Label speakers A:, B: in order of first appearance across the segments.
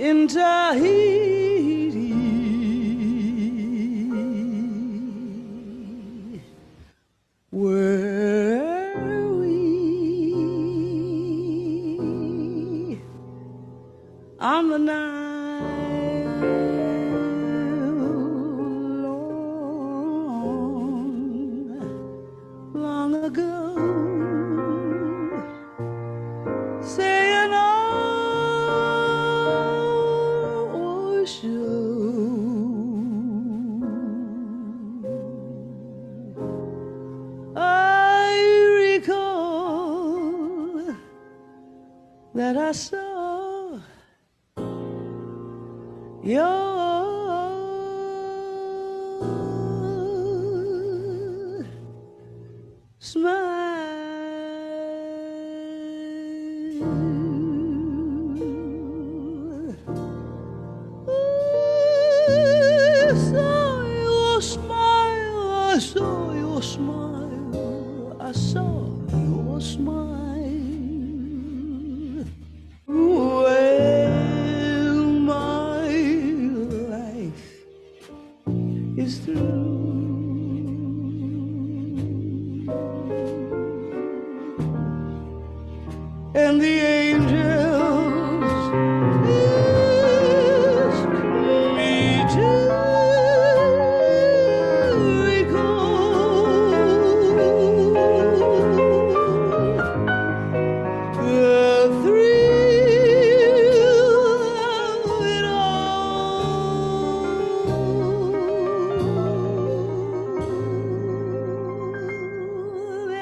A: in Tahiti, were we on the Nile long ago, saying oh I recall that I saw your smile. I saw your smile, I saw your smile, I saw your smile. Well, my life is through. And the angels ask me to recall the thrill of it all.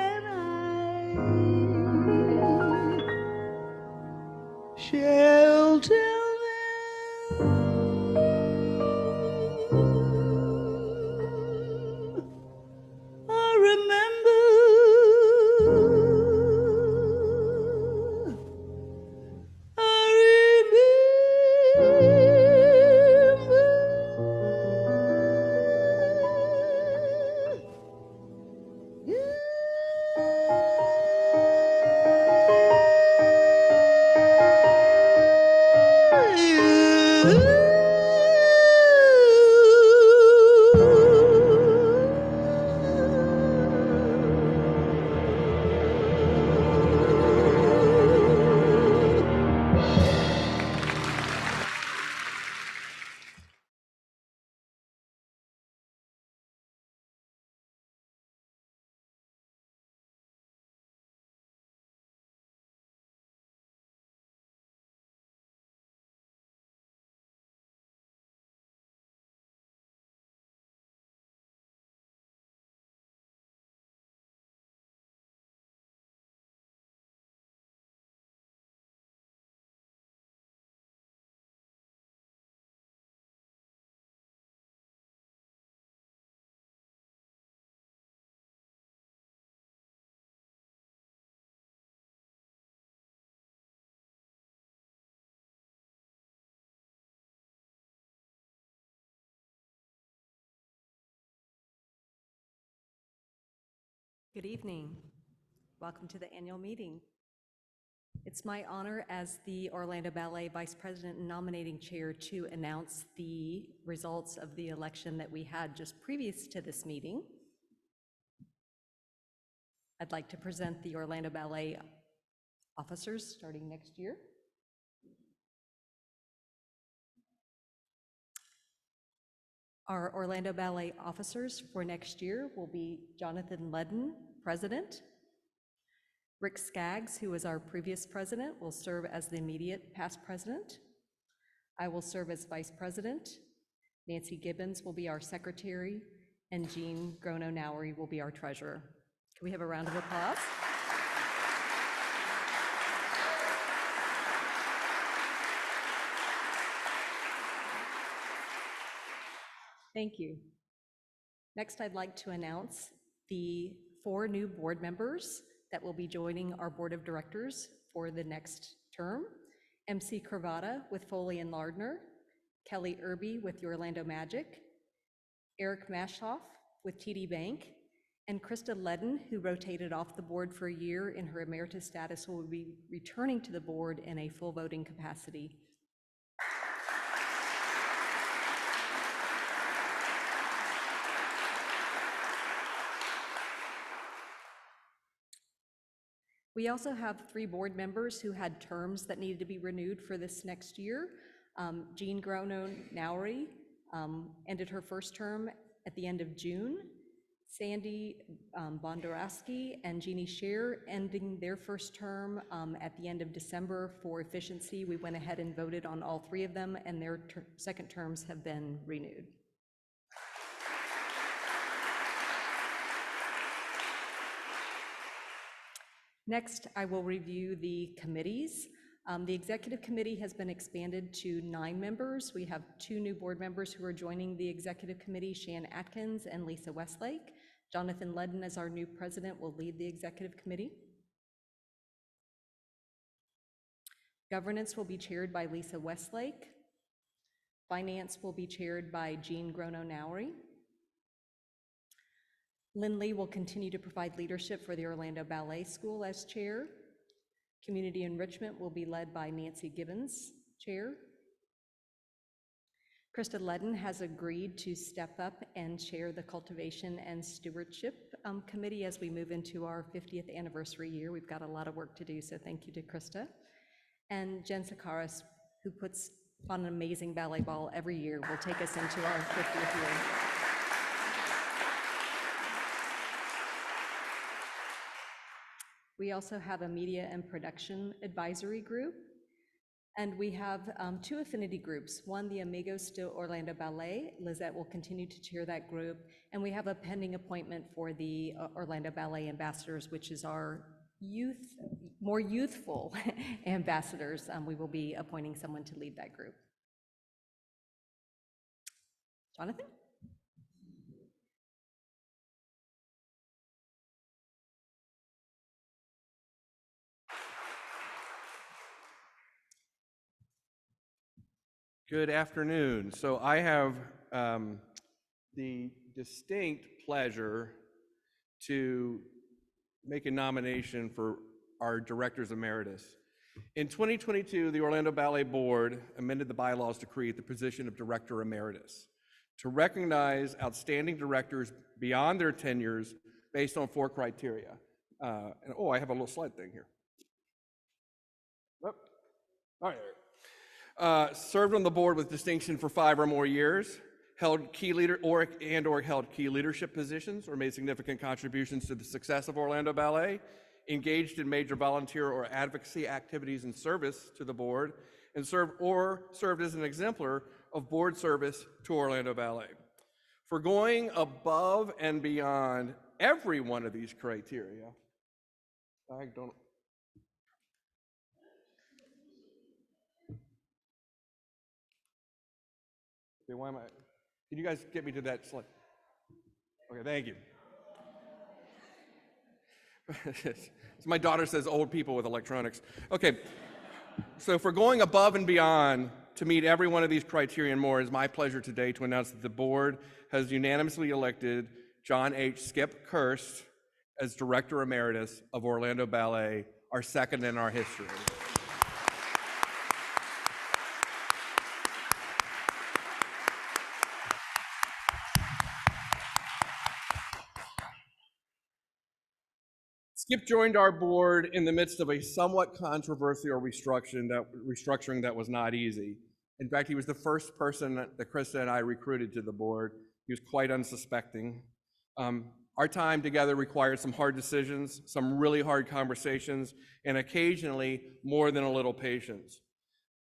A: And shall tell them I remember, I
B: Good evening. Welcome to the annual meeting. It's my honor as the Orlando Ballet Vice President and Nominating Chair to announce the results of the election that we had just previous to this meeting. I'd like to present the Orlando Ballet officers starting next year. Our Orlando Ballet officers for next year will be Jonathan Ludden, President. Rick Skaggs, who was our previous president, will serve as the immediate past president. I will serve as vice president. Nancy Gibbons will be our secretary, and Jean Grono-Nowery will be our treasurer. Can we have a round of applause? Thank you. Next, I'd like to announce the 4 new board members that will be joining our board of directors for the next term. MC Cravata with Foley and Lardner, Kelly Irby with the Orlando Magic, Eric Mashoff with TD Bank, and Krista Ledden, who rotated off the board for a year in her emeritus status, will be returning to the board in a full voting capacity. We also have 3 board members who had terms that needed to be renewed for this next year. Jean Grono-Nowry ended her first term at the end of June. Sandy Bondarowski and Jeannie Scheer ending their first term at the end of December. For efficiency, we went ahead and voted on all 3 of them, and their second terms have been renewed. Next, I will review the committees. The executive committee has been expanded to 9 members. We have 2 new board members who are joining the executive committee, Shan Atkins and Lisa Westlake. Jonathan Ledden, as our new president, will lead the executive committee. Governance will be chaired by Lisa Westlake. Finance will be chaired by Jean Grono-Nowry. Lynn Lee will continue to provide leadership for the Orlando Ballet School as chair. Community enrichment will be led by Nancy Gibbons, chair. Krista Ledden has agreed to step up and chair the Cultivation and Stewardship Committee as we move into our 50th anniversary year. We've got a lot of work to do, so thank you to Krista. And Jen Sakaris, who puts on an amazing ballet ball every year, will take us into our 50th year. We also have a media and production advisory group. And we have 2 affinity groups. One, the Amigos de Orlando Ballet. Lizette will continue to chair that group. And we have a pending appointment for the Orlando Ballet Ambassadors, which is our more youthful ambassadors. We will be appointing someone to lead that group. Jonathan?
C: Good afternoon. So I have the distinct pleasure to make a nomination for our Directors Emeritus. In 2022, the Orlando Ballet Board amended the bylaws to create the position of Director Emeritus to recognize outstanding directors beyond their tenures based on 4 criteria. I have a little slide thing here. Oh, all right. Served on the board with distinction for 5 or more years, held key held key leadership positions or made significant contributions to the success of Orlando Ballet, engaged in major volunteer or advocacy activities in service to the board, and served as an exemplar of board service to Orlando Ballet. For going above and beyond every one of these criteria, why am I? Can you guys get me to that slide? Okay, thank you. So my daughter says old people with electronics. Okay, so for going above and beyond to meet every one of these criteria and more, it's my pleasure today to announce that the board has unanimously elected John H. Skip Kirst as Director Emeritus of Orlando Ballet, our second in our history. Skip joined our board in the midst of a somewhat controversial restructuring that was not easy. In fact, he was the first person that Krista and I recruited to the board. He was quite unsuspecting. Our time together required some hard decisions, some really hard conversations, and occasionally more than a little patience.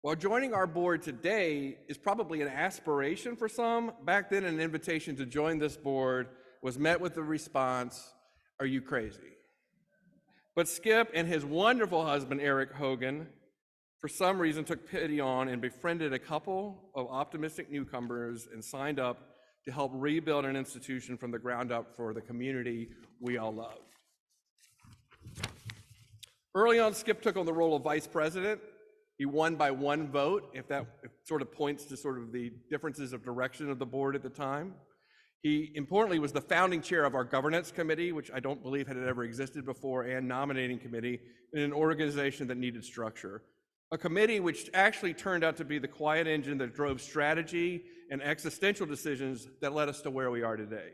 C: While joining our board today is probably an aspiration for some, back then an invitation to join this board was met with the response, "Are you crazy?" But Skip and his wonderful husband, Eric Hogan, for some reason took pity on and befriended a couple of optimistic newcomers and signed up to help rebuild an institution from the ground up for the community we all love. Early on, Skip took on the role of vice president. He won by 1 vote, if sort of points to sort of the differences of direction of the board at the time. He, importantly, was the founding chair of our governance committee, which I don't believe had ever existed before, and nominating committee in an organization that needed structure. A committee which actually turned out to be the quiet engine that drove strategy and existential decisions that led us to where we are today.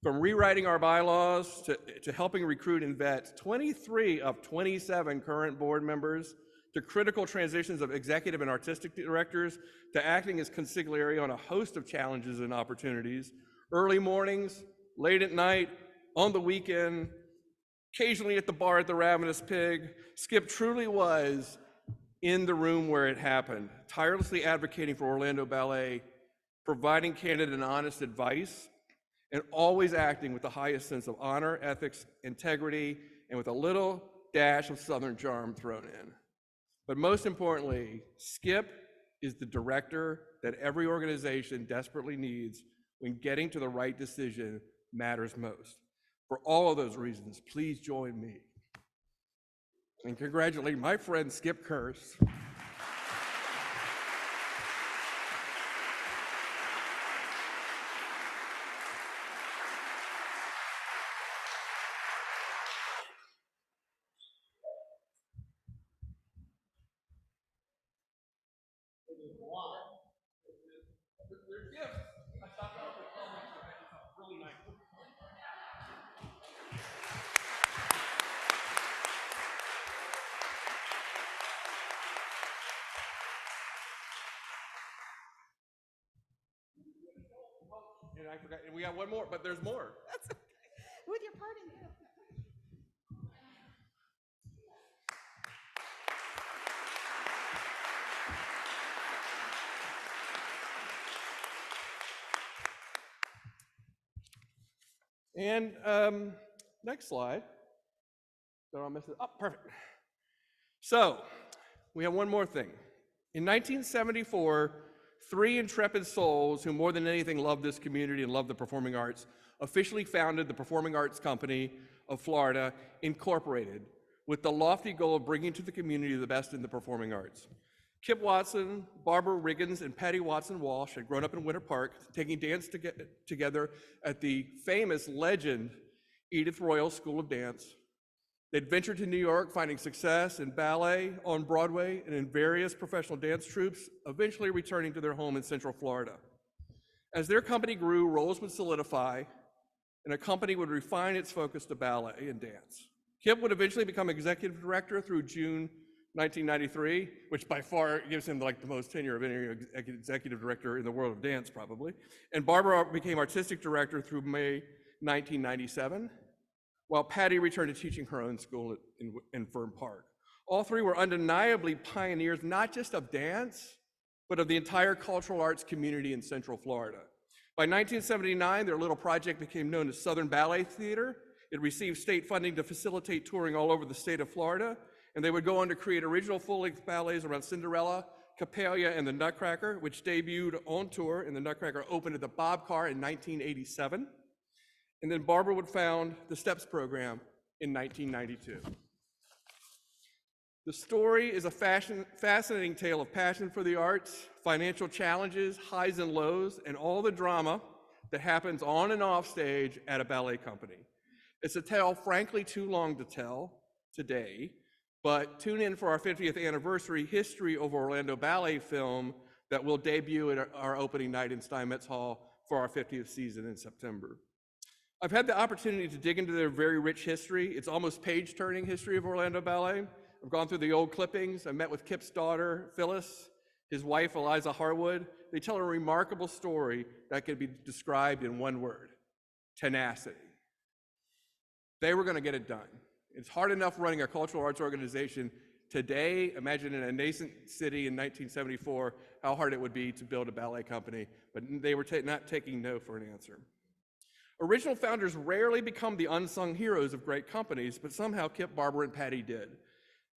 C: From rewriting our bylaws to helping recruit and vet 23 of 27 current board members, to critical transitions of executive and artistic directors, to acting as consigliere on a host of challenges and opportunities, early mornings, late at night, on the weekend, occasionally at the bar at the Ravenous Pig, Skip truly was in the room where it happened, tirelessly advocating for Orlando Ballet, providing candid and honest advice, and always acting with the highest sense of honor, ethics, integrity, and with a little dash of Southern charm thrown in. But most importantly, Skip is the director that every organization desperately needs when getting to the right decision matters most. For all of those reasons, please join me in congratulating my friend Skip Kurse. And I forgot, and we got one more, but there's more.
B: That's okay. With your parting gift.
C: And next slide. Don't I miss it? Oh, perfect. So we have one more thing. In 1974, three intrepid souls who more than anything loved this community and loved the performing arts officially founded the Performing Arts Company of Florida, Incorporated, with the lofty goal of bringing to the community the best in the performing arts. Kip Watson, Barbara Riggins, and Patty Watson Walsh had grown up in Winter Park, taking dance together at the famous legend Edith Royal School of Dance. They'd ventured to New York, finding success in ballet, on Broadway, and in various professional dance troupes, eventually returning to their home in Central Florida. As their company grew, roles would solidify, and a company would refine its focus to ballet and dance. Kip would eventually become executive director through June 1993, which by far gives him like the most tenure of any executive director in the world of dance, probably. And Barbara became artistic director through May 1997, while Patty returned to teaching her own school in Fern Park. All three were undeniably pioneers, not just of dance, but of the entire cultural arts community in Central Florida. By 1979, their little project became known as Southern Ballet Theater. It received state funding to facilitate touring all over the state of Florida, and they would go on to create original full-length ballets around Cinderella, Capelia, and the Nutcracker, which debuted on tour, and the Nutcracker opened at the Bob Carr in 1987. And then Barbara would found the STEPS program in 1992. The story is a fascinating tale of passion for the arts, financial challenges, highs and lows, and all the drama that happens on and off stage at a ballet company. It's a tale, frankly, too long to tell today, but tune in for our 50th anniversary History of Orlando Ballet film that will debut at our opening night in Steinmetz Hall for our 50th season in September. I've had the opportunity to dig into their very rich history. It's almost page-turning history of Orlando Ballet. I've gone through the old clippings. I met with Kip's daughter, Phyllis, his wife, Eliza Harwood. They tell a remarkable story that could be described in one word: tenacity. They were going to get it done. It's hard enough running a cultural arts organization today. Imagine in a nascent city in 1974, how hard it would be to build a ballet company, but they were not taking no for an answer. Original founders rarely become the unsung heroes of great companies, but somehow Kip, Barbara, and Patty did.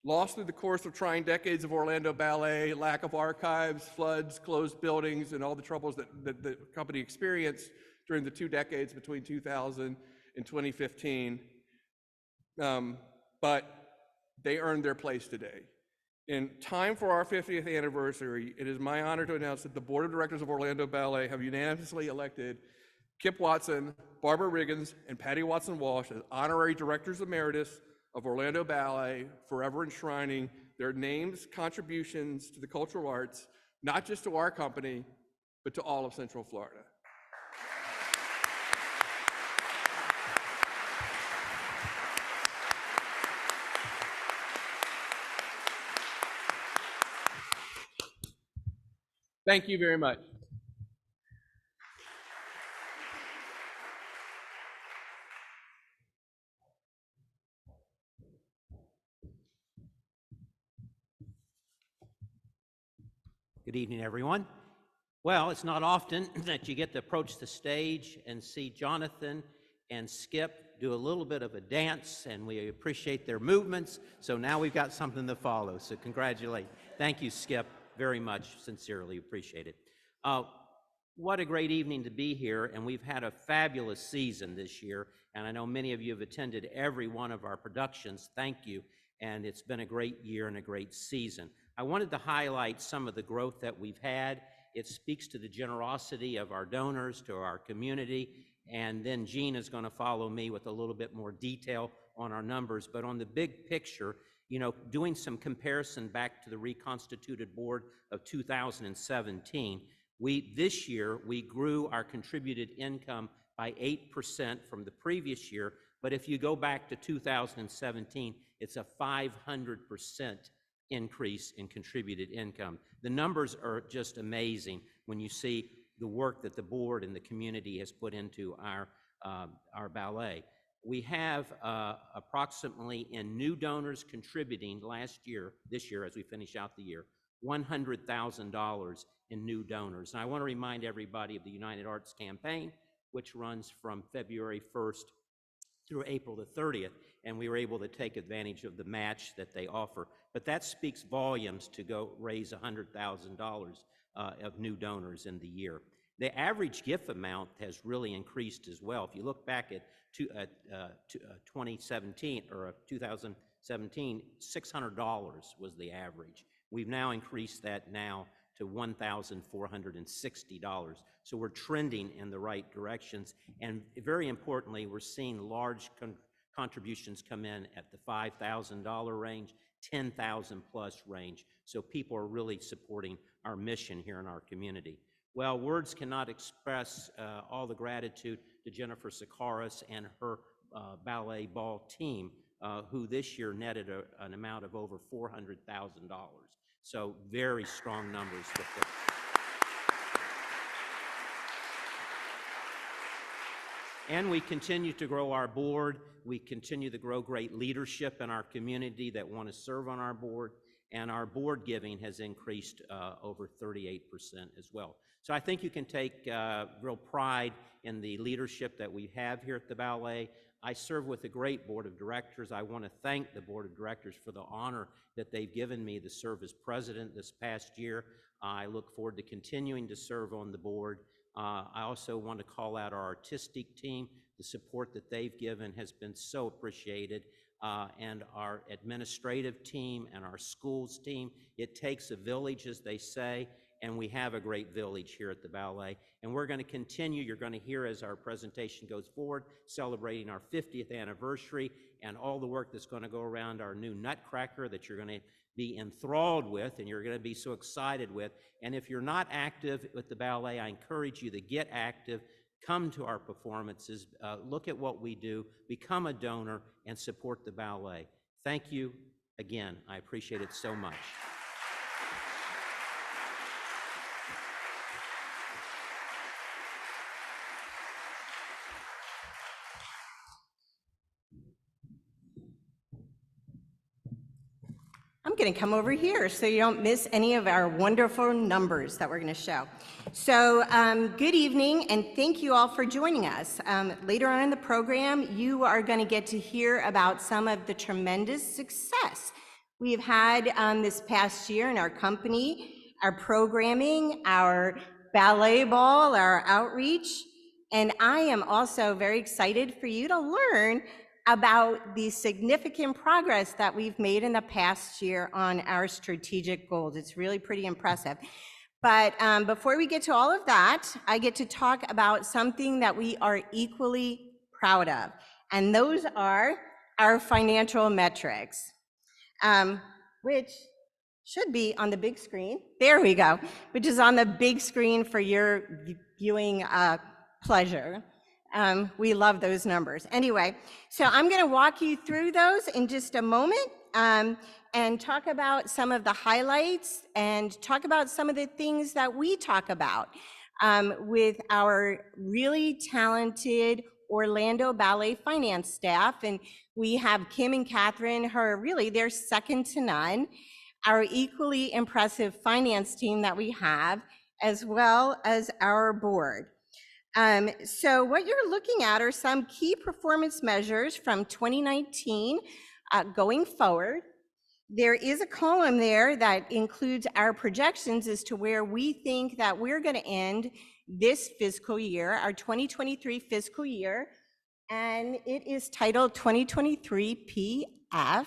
C: Lost through the course of trying decades of Orlando Ballet, lack of archives, floods, closed buildings, and all the troubles that the company experienced during the 2 decades between 2000 and 2015. But they earned their place today. In time for our 50th anniversary, it is my honor to announce that the Board of Directors of Orlando Ballet have unanimously elected Kip Watson, Barbara Riggins, and Patty Watson Walsh as honorary directors emeritus of Orlando Ballet, forever enshrining their names, contributions to the cultural arts, not just to our company, but to all of Central Florida. Thank you very much.
D: Good evening, everyone. Well, it's not often that you get to approach the stage and see Jonathan and Skip do a little bit of a dance, and we appreciate their movements. So now we've got something to follow. So congratulate. Thank you, Skip, very much. Sincerely appreciate it. What a great evening to be here, and we've had a fabulous season this year, and I know many of you have attended every one of our productions. Thank you, and it's been a great year and a great season. I wanted to highlight some of the growth that we've had. It speaks to the generosity of our donors, to our community, and then Jean is going to follow me with a little bit more detail on our numbers. But on the big picture, you know, doing some comparison back to the reconstituted board of 2017, this year we grew our contributed income by 8% from the previous year. But if you go back to 2017, it's a 500% increase in contributed income. The numbers are just amazing when you see the work that the board and the community has put into our ballet. We have approximately in new donors contributing this year as we finish out the year, $100,000 in new donors. And I want to remind everybody of the United Arts campaign, which runs from February 1st through April the 30th, and we were able to take advantage of the match that they offer. But that speaks volumes to go raise $100,000 of new donors in the year. The average gift amount has really increased as well. If you look back at 2017 or 2017, $600 was the average. We've now increased that now to $1,460. So we're trending in the right directions. And very importantly, we're seeing large contributions come in at the $5,000 range, 10,000 plus range. So people are really supporting our mission here in our community. Well, words cannot express all the gratitude to Jennifer Sakaris and her ballet ball team, who this year netted an amount of over $400,000. So very strong numbers with them. And we continue to grow our board. We continue to grow great leadership in our community that want to serve on our board. And our board giving has increased over 38% as well. So I think you can take real pride in the leadership that we have here at the ballet. I serve with a great board of directors. I want to thank the board of directors for the honor that they've given me to serve as president this past year. I look forward to continuing to serve on the board. I also want to call out our artistic team. The support that they've given has been so appreciated. And our administrative team and our schools team. It takes a village, as they say, and we have a great village here at the ballet. And we're going to continue, you're going to hear as our presentation goes forward, celebrating our 50th anniversary and all the work that's going to go around our new Nutcracker that you're going to be enthralled with and you're going to be so excited with. And if you're not active with the ballet, I encourage you to get active. Come to our performances, look at what we do, become a donor, and support the ballet. Thank you again. I appreciate it so much.
E: I'm going to come over here so you don't miss any of our wonderful numbers that we're going to show. So good evening, and thank you all for joining us. Later on in the program, you are going to get to hear about some of the tremendous success we've had this past year in our company, our programming, our ballet ball, our outreach, and I am also very excited for you to learn about the significant progress that we've made in the past year on our strategic goals. It's really pretty impressive. But before we get to all of that, I get to talk about something that we are equally proud of, and those are our financial metrics, which should be on the big screen. There we go, which is on the big screen for your viewing pleasure. We love those numbers. Anyway, so I'm going to walk you through those in just a moment. and talk about some of the highlights and talk about some of the things that we talk about with our really talented Orlando Ballet finance staff. And we have Kim and Catherine, they're second to none. Our equally impressive finance team that we have, as well as our board. So what you're looking at are some key performance measures from 2019 going forward. There is a column there that includes our projections as to where we think that we're going to end this fiscal year, our 2023 fiscal year, and it is titled 2023 PF.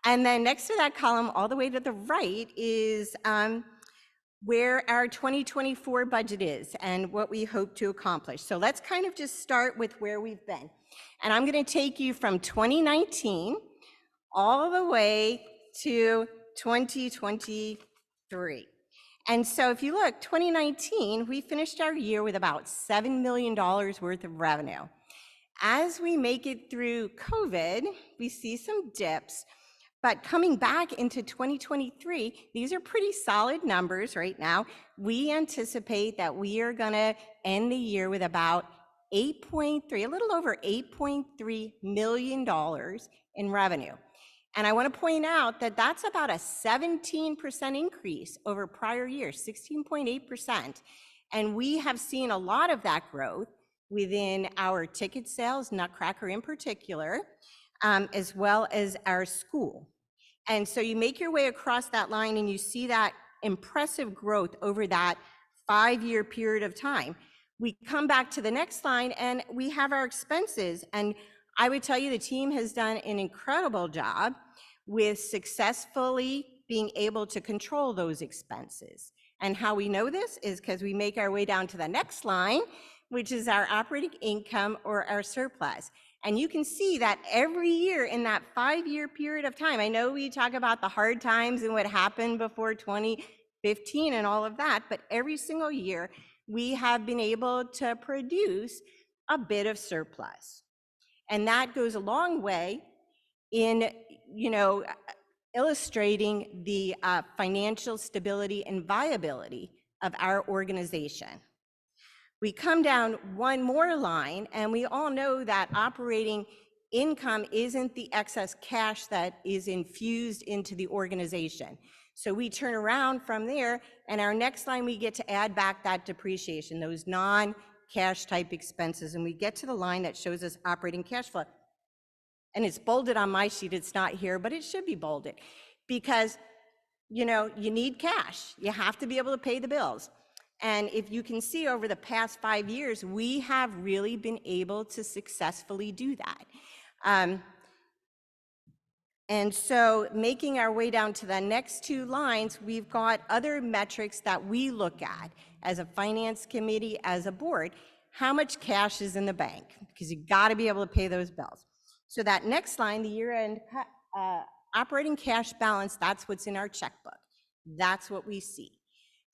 E: And then next to that column, all the way to the right, is where our 2024 budget is and what we hope to accomplish. So let's kind of just start with where we've been. And I'm going to take you from 2019 all the way to 2023. And so if you look, 2019, we finished our year with about $7 million worth of revenue. As we make it through COVID, we see some dips, but coming back into 2023, these are pretty solid numbers right now. We anticipate that we are gonna end the year with about a little over $8.3 million in revenue. And I want to point out that that's about a 17% increase over prior years, 16.8%. And we have seen a lot of that growth within our ticket sales, Nutcracker in particular, as well as our school. And so you make your way across that line and you see that impressive growth over that 5-year period of time. We come back to the next line and we have our expenses. And I would tell you the team has done an incredible job with successfully being able to control those expenses. And how we know this is because we make our way down to the next line, which is our operating income or our surplus. And you can see that every year in that 5-year period of time, I know we talk about the hard times and what happened before 2015 and all of that, but every single year we have been able to produce a bit of surplus. And that goes a long way in, illustrating the financial stability and viability of our organization. We come down one more line, and we all know that operating income isn't the excess cash that is infused into the organization. So we turn around from there, and our next line, we get to add back that depreciation, those non-cash type expenses, and we get to the line that shows us operating cash flow. And it's bolded on my sheet, it's not here, but it should be bolded because, you need cash. You have to be able to pay the bills. And if you can see over the past 5 years, we have really been able to successfully do that. And so making our way down to the next 2 lines, we've got other metrics that we look at as a finance committee, as a board. How much cash is in the bank? Because you got to be able to pay those bills. So that next line, the year-end operating cash balance, that's what's in our checkbook. That's what we see.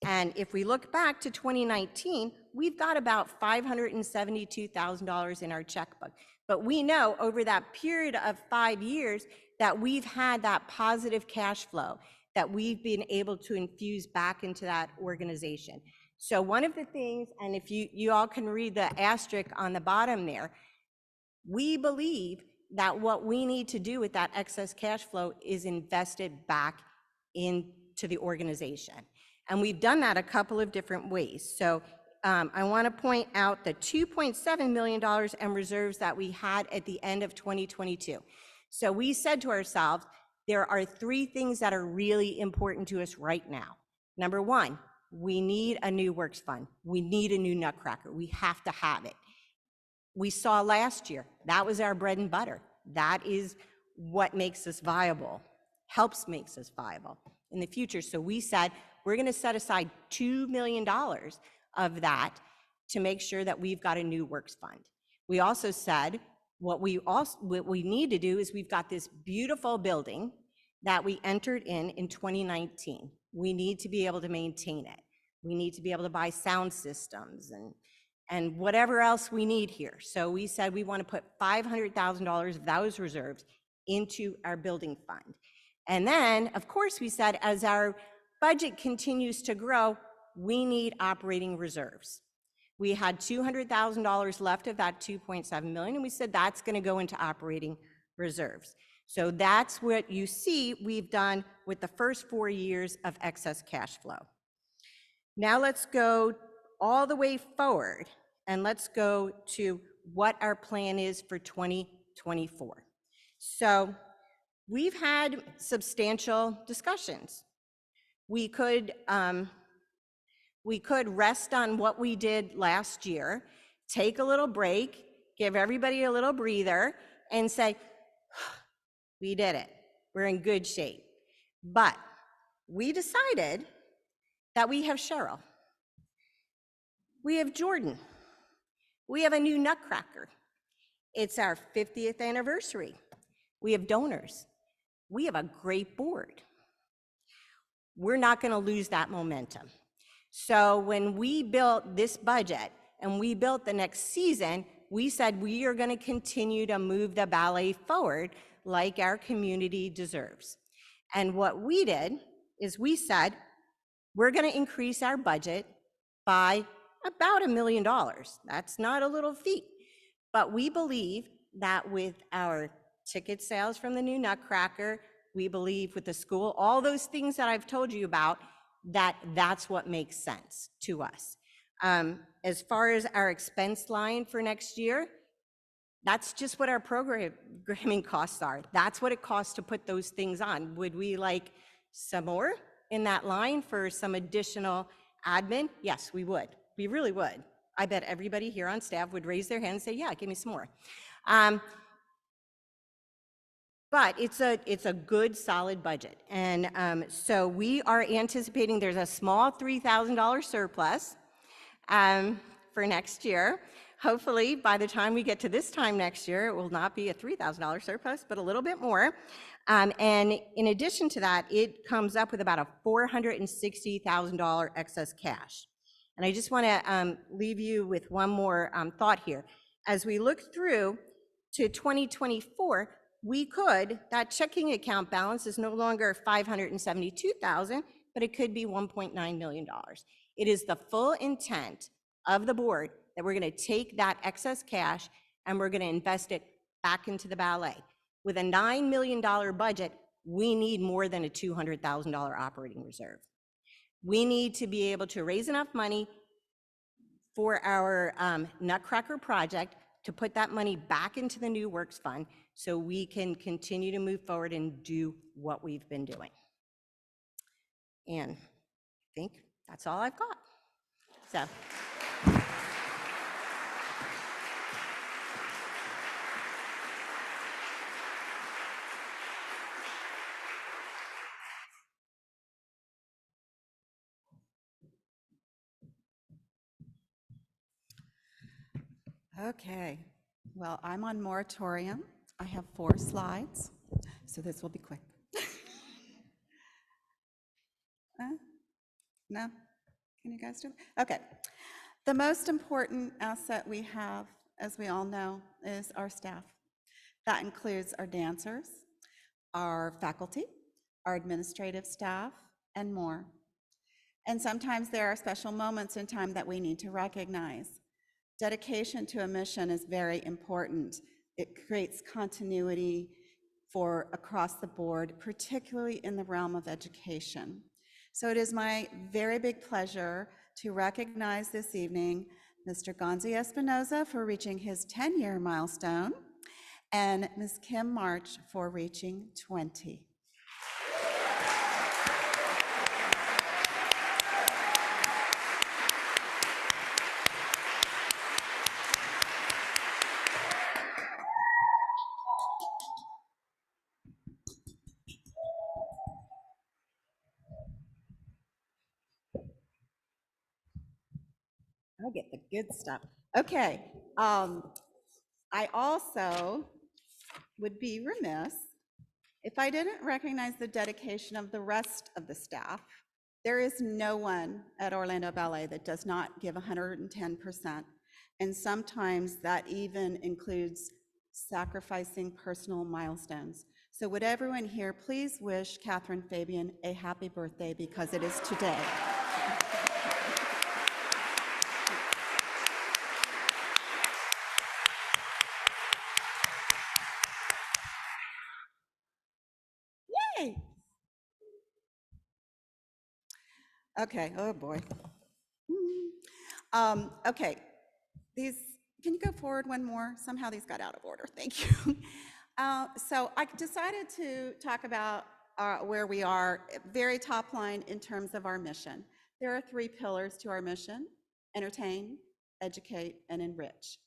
E: And if we look back to 2019, we've got about $572,000 in our checkbook. But we know over that period of 5 years that we've had that positive cash flow that we've been able to infuse back into that organization. So one of the things, and if you all can read the asterisk on the bottom there, we believe that what we need to do with that excess cash flow is invest it back into the organization. And we've done that a couple of different ways. So I want to point out the $2.7 million in reserves that we had at the end of 2022. So we said to ourselves, there are 3 things that are really important to us right now. Number 1, we need a new works fund. We need a new Nutcracker. We have to have it. We saw last year, that was our bread and butter. That is what makes us viable, makes us viable in the future. So we said, we're going to set aside $2 million of that to make sure that we've got a new works fund. We also said, what we need to do is we've got this beautiful building that we entered in 2019. We need to be able to maintain it. We need to be able to buy sound systems and whatever else we need here. So we said we want to put $500,000 of those reserves into our building fund. And then, of course, we said as our budget continues to grow, we need operating reserves. We had $200,000 left of that 2.7 million, and we said that's going to go into operating reserves. So that's what you see we've done with the first 4 years of excess cash flow. Now let's go all the way forward, and let's go to what our plan is for 2024. So we've had substantial discussions. We could rest on what we did last year, take a little break, give everybody a little breather, and say, we did it. We're in good shape. But we decided that we have Cheryl. We have Jordan. We have a new Nutcracker. It's our 50th anniversary. We have donors. We have a great board. We're not going to lose that momentum. So when we built this budget and we built the next season, we said we are going to continue to move the ballet forward like our community deserves. And what we did is we said, we're going to increase our budget by about $1 million. That's not a little feat. But we believe that with our ticket sales from the new Nutcracker, we believe with the school, all those things that I've told you about, that's what makes sense to us. As far as our expense line for next year, that's just what our programming costs are. That's what it costs to put those things on. Would we like some more in that line for some additional admin? Yes, we would. We really would. I bet everybody here on staff would raise their hand and say, yeah, give me some more. But it's a good, solid budget. And so we are anticipating there's a small $3,000 surplus for next year. Hopefully, by the time we get to this time next year, it will not be a $3,000 surplus, but a little bit more. And in addition to that, it comes up with about a $460,000 excess cash. And I just want to leave you with one more thought here. As we look through to 2024, that checking account balance is no longer $572,000, but it could be $1.9 million. It is the full intent of the board that we're going to take that excess cash and we're going to invest it back into the ballet. With a $9 million budget, we need more than a $200,000 operating reserve. We need to be able to raise enough money for our Nutcracker project to put that money back into the New Works Fund so we can continue to move forward and do what we've been doing. And I think that's all I've got. So.
F: Okay, well, I'm on moratorium. I have 4 slides, so this will be quick. No? Can you guys do it? Okay. The most important asset we have, as we all know, is our staff. That includes our dancers, our faculty, our administrative staff, and more. And sometimes there are special moments in time that we need to recognize. Dedication to a mission is very important. It creates continuity for across the board, particularly in the realm of education. So it is my very big pleasure to recognize this evening Mr. Gonzi Espinoza for reaching his 10-year milestone and Ms. Kim March for reaching 20. I'll get the good stuff. Okay, I also would be remiss if I didn't recognize the dedication of the rest of the staff. There is no one at Orlando Ballet that does not give 110%, and sometimes that even includes sacrificing personal milestones. So would everyone here please wish Catherine Fabian a happy birthday because it is today. Yay! Okay, oh boy. Okay, these, can you go forward one more? Somehow these got out of order, thank you. So I decided to talk about where we are, very top line in terms of our mission. There are 3 pillars to our mission: entertain, educate, and enrich.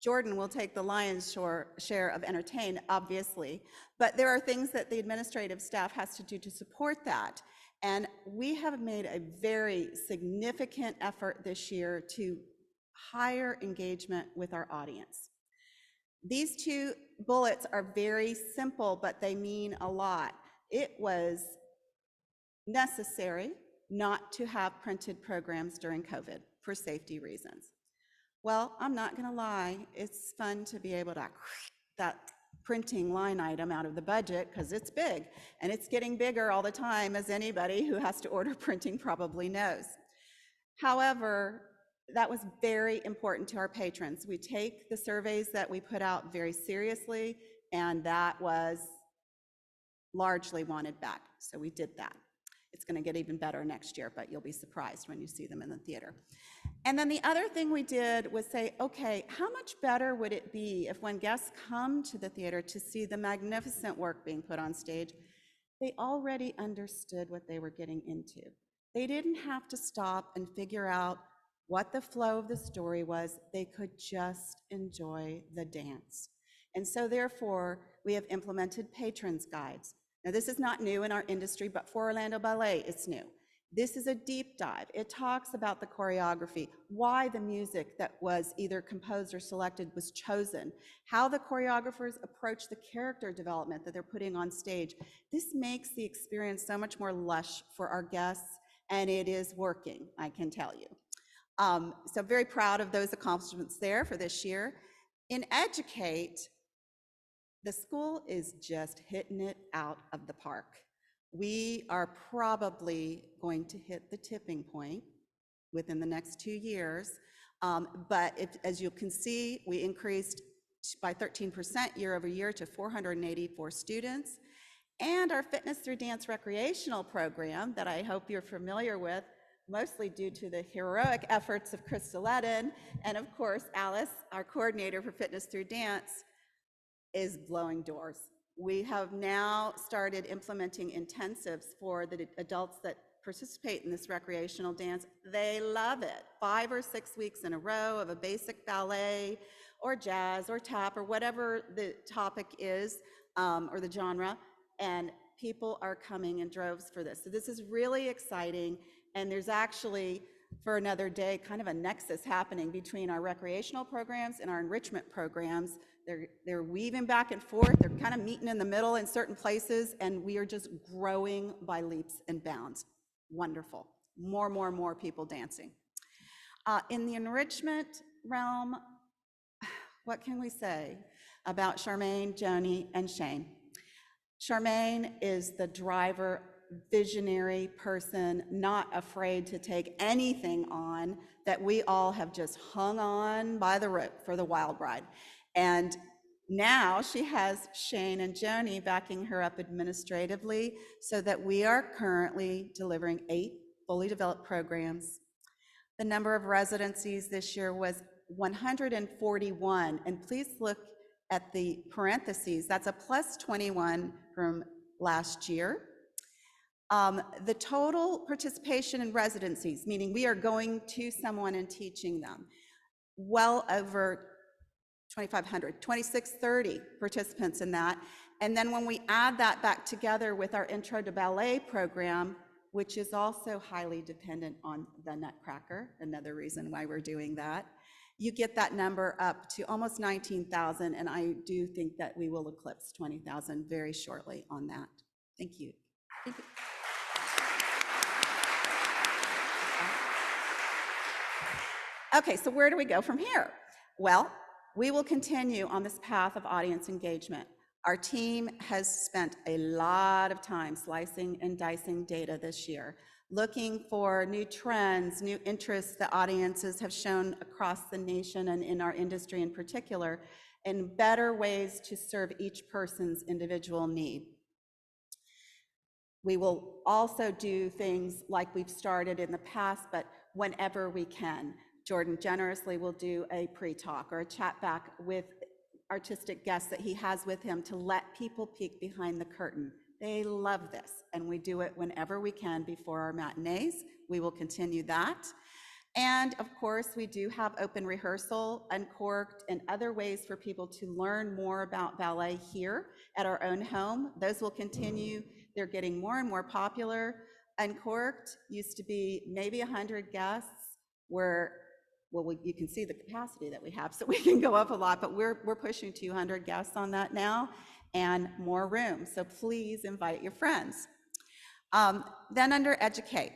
F: Jordan will take the lion's share of entertain, obviously, but there are things that the administrative staff has to do to support that. And we have made a very significant effort this year to higher engagement with our audience. These 2 bullets are very simple, but they mean a lot. It was necessary not to have printed programs during COVID for safety reasons. Well, I'm not gonna lie, it's fun to be able to that printing line item out of the budget because it's big, and it's getting bigger all the time, as anybody who has to order printing probably knows. However, that was very important to our patrons. We take the surveys that we put out very seriously, and that was largely wanted back, so we did that. It's going to get even better next year, but you'll be surprised when you see them in the theater. And then the other thing we did was say, okay, how much better would it be if when guests come to the theater to see the magnificent work being put on stage, they already understood what they were getting into. They didn't have to stop and figure out what the flow of the story was. They could just enjoy the dance. And so therefore, we have implemented patrons guides. Now, this is not new in our industry, but for Orlando Ballet, it's new. This is a deep dive. It talks about the choreography, why the music that was either composed or selected was chosen, how the choreographers approach the character development that they're putting on stage. This makes the experience so much more lush for our guests, and it is working, I can tell you. So very proud of those accomplishments there for this year. In Educate, the school is just hitting it out of the park. We are probably going to hit the tipping point within the next 2 years. But as you can see, we increased by 13% year over year to 484 students. And our Fitness Through Dance recreational program that I hope you're familiar with, mostly due to the heroic efforts of Krista Ledden, and of course, Alice, our coordinator for Fitness Through Dance, is blowing doors. We have now started implementing intensives for the adults that participate in this recreational dance. They love it. 5 or 6 weeks in a row of a basic ballet or jazz or tap or whatever the topic is, or the genre, and people are coming in droves for this. So this is really exciting, and there's actually, for another day, kind of a nexus happening between our recreational programs and our enrichment programs. They're weaving back and forth. They're kind of meeting in the middle in certain places, and we are just growing by leaps and bounds. Wonderful. More people dancing. In the enrichment realm, what can we say about Charmaine, Joni, and Shane? Charmaine is the driver, visionary person, not afraid to take anything on, that we all have just hung on by the rope for the wild ride. And now she has Shane and Joni backing her up administratively, so that we are currently delivering 8 fully developed programs. The number of residencies this year was 141, and please look at the parentheses. That's a plus 21 from last year. The total participation in residencies, meaning we are going to someone and teaching them, well over 2,500, 2,630 participants in that. And then when we add that back together with our Intro to Ballet program, which is also highly dependent on the Nutcracker, another reason why we're doing that, you get that number up to almost 19,000, and I do think that we will eclipse 20,000 very shortly on that. Thank you. Thank you. Okay, so where do we go from here? Well, we will continue on this path of audience engagement. Our team has spent a lot of time slicing and dicing data this year, looking for new trends, new interests that audiences have shown across the nation and in our industry in particular, and better ways to serve each person's individual need. We will also do things like we've started in the past, but whenever we can. Jordan generously will do a pre-talk or a chat back with artistic guests that he has with him to let people peek behind the curtain. They love this, and we do it whenever we can before our matinees. We will continue that. And of course, we do have open rehearsal, Uncorked, and other ways for people to learn more about ballet here at our own home. Those will continue. They're getting more and more popular. Uncorked used to be maybe 100 guests, where, well, you can see the capacity that we have, so we can go up a lot, but we're pushing 200 guests on that now, and more room. So please invite your friends. Then under Educate.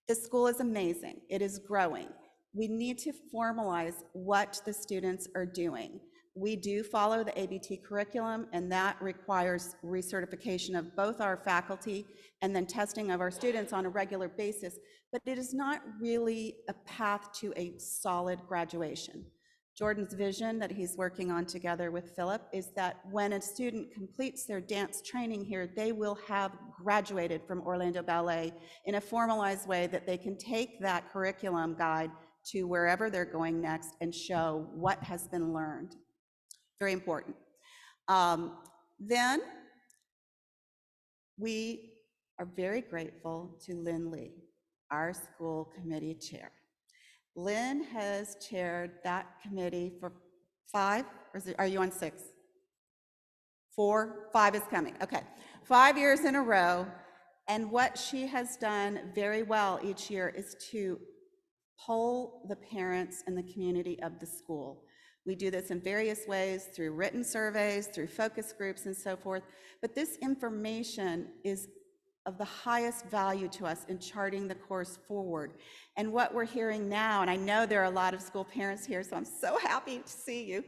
F: The school is amazing. It is growing. We need to formalize what the students are doing. We do follow the ABT curriculum, and that requires recertification of both our faculty and then testing of our students on a regular basis, but it is not really a path to a solid graduation. Jordan's vision that he's working on together with Philip is that when a student completes their dance training here, they will have graduated from Orlando Ballet in a formalized way that they can take that curriculum guide to wherever they're going next and show what has been learned. Very important. Then we are very grateful to Lynn Lee, our school committee chair. Lynn has chaired that committee for 5, or are you on 6? 4, 5 is coming, okay. 5 years in a row, and what she has done very well each year is to poll the parents and the community of the school. We do this in various ways, through written surveys, through focus groups and so forth, but this information is of the highest value to us in charting the course forward. And what we're hearing now, and I know there are a lot of school parents here, so I'm so happy to see you,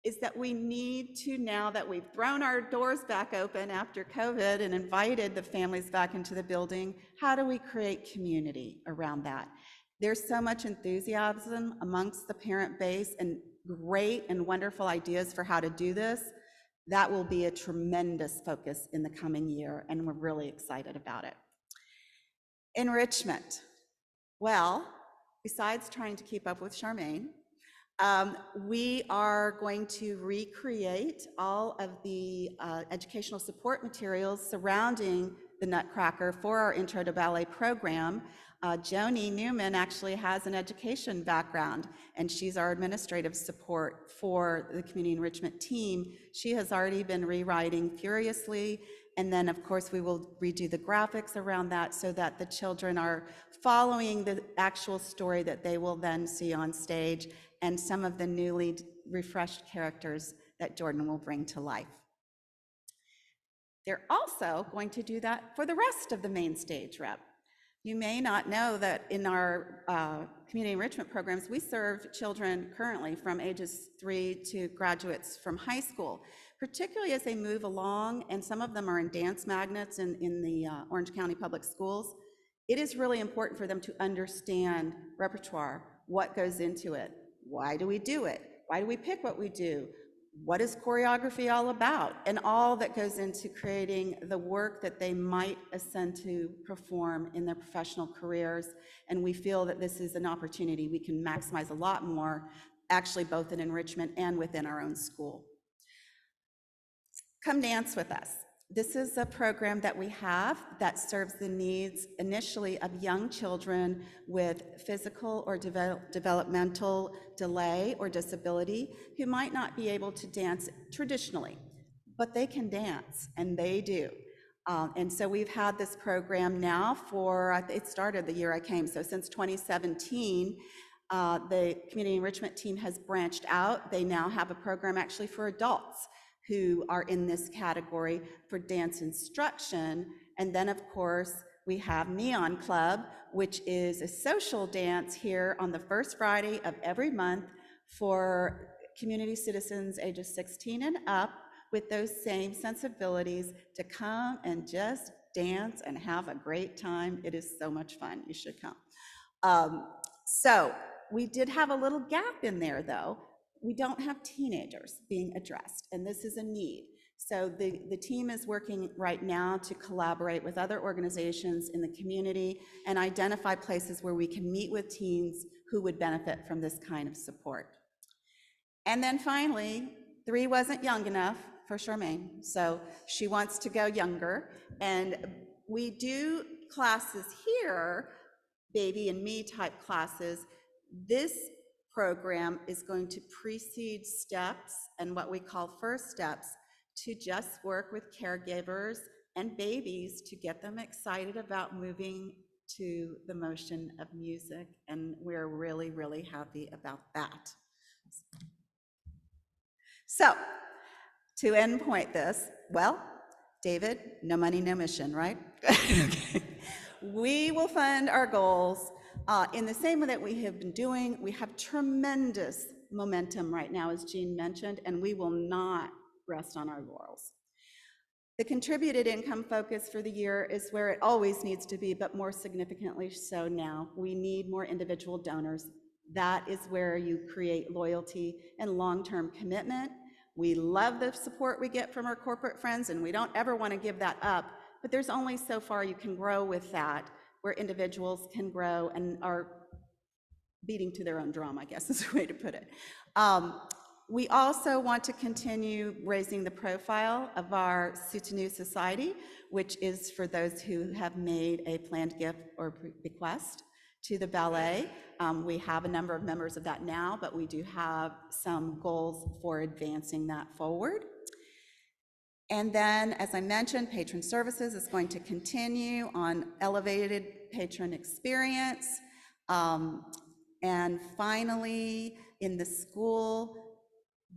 F: is that we need to, now that we've thrown our doors back open after COVID and invited the families back into the building, how do we create community around that? There's so much enthusiasm amongst the parent base and great and wonderful ideas for how to do this. That will be a tremendous focus in the coming year, and we're really excited about it. Enrichment. Well, besides trying to keep up with Charmaine, we are going to recreate all of the educational support materials surrounding the Nutcracker for our Intro to Ballet program. Joni Newman actually has an education background, and she's our administrative support for the community enrichment team. She has already been rewriting furiously, and then of course we will redo the graphics around that so that the children are following the actual story that they will then see on stage, and some of the newly refreshed characters that Jordan will bring to life. They're also going to do that for the rest of the main stage rep. You may not know that in our community enrichment programs, we serve children currently from ages 3 to graduates from high school, particularly as they move along, and some of them are in dance magnets in the Orange County Public Schools. It is really important for them to understand repertoire, what goes into it, why do we do it, why do we pick what we do, what is choreography all about, and all that goes into creating the work that they might ascend to perform in their professional careers. And we feel that this is an opportunity we can maximize a lot more, actually both in enrichment and within our own school. Come dance with us. This is a program that we have that serves the needs initially of young children with physical or developmental delay or disability who might not be able to dance traditionally, but they can dance, and they do. And so we've had this program now for, it started the year I came, so since 2017, the community enrichment team has branched out. They now have a program actually for adults who are in this category for dance instruction. And then of course, we have Neon Club, which is a social dance here on the first Friday of every month for community citizens ages 16 and up, with those same sensibilities to come and just dance and have a great time. It is so much fun. You should come. So we did have a little gap in there, though. We don't have teenagers being addressed, and this is a need. So the team is working right now to collaborate with other organizations in the community and identify places where we can meet with teens who would benefit from this kind of support. And then finally, 3 wasn't young enough for Charmaine, so she wants to go younger. And we do classes here, baby and me type classes. This program is going to precede steps and what we call first steps to just work with caregivers and babies to get them excited about moving to the motion of music. And we're really, really happy about that. So to endpoint this, well, David, no money, no mission, right? We will fund our goals in the same way that we have been doing. We have tremendous momentum right now, as Jean mentioned, and we will not rest on our laurels. The contributed income focus for the year is where it always needs to be, but more significantly so now. We need more individual donors. That is where you create loyalty and long-term commitment. We love the support we get from our corporate friends, and we don't ever want to give that up, but there's only so far you can grow with that, where individuals can grow and are beating to their own drum, I guess is the way to put it. We also want to continue raising the profile of our Soutenu Society, which is for those who have made a planned gift or bequest to the ballet. We have a number of members of that now, but we do have some goals for advancing that forward. And then, as I mentioned, patron services is going to continue on elevated patron experience. And finally, in the school,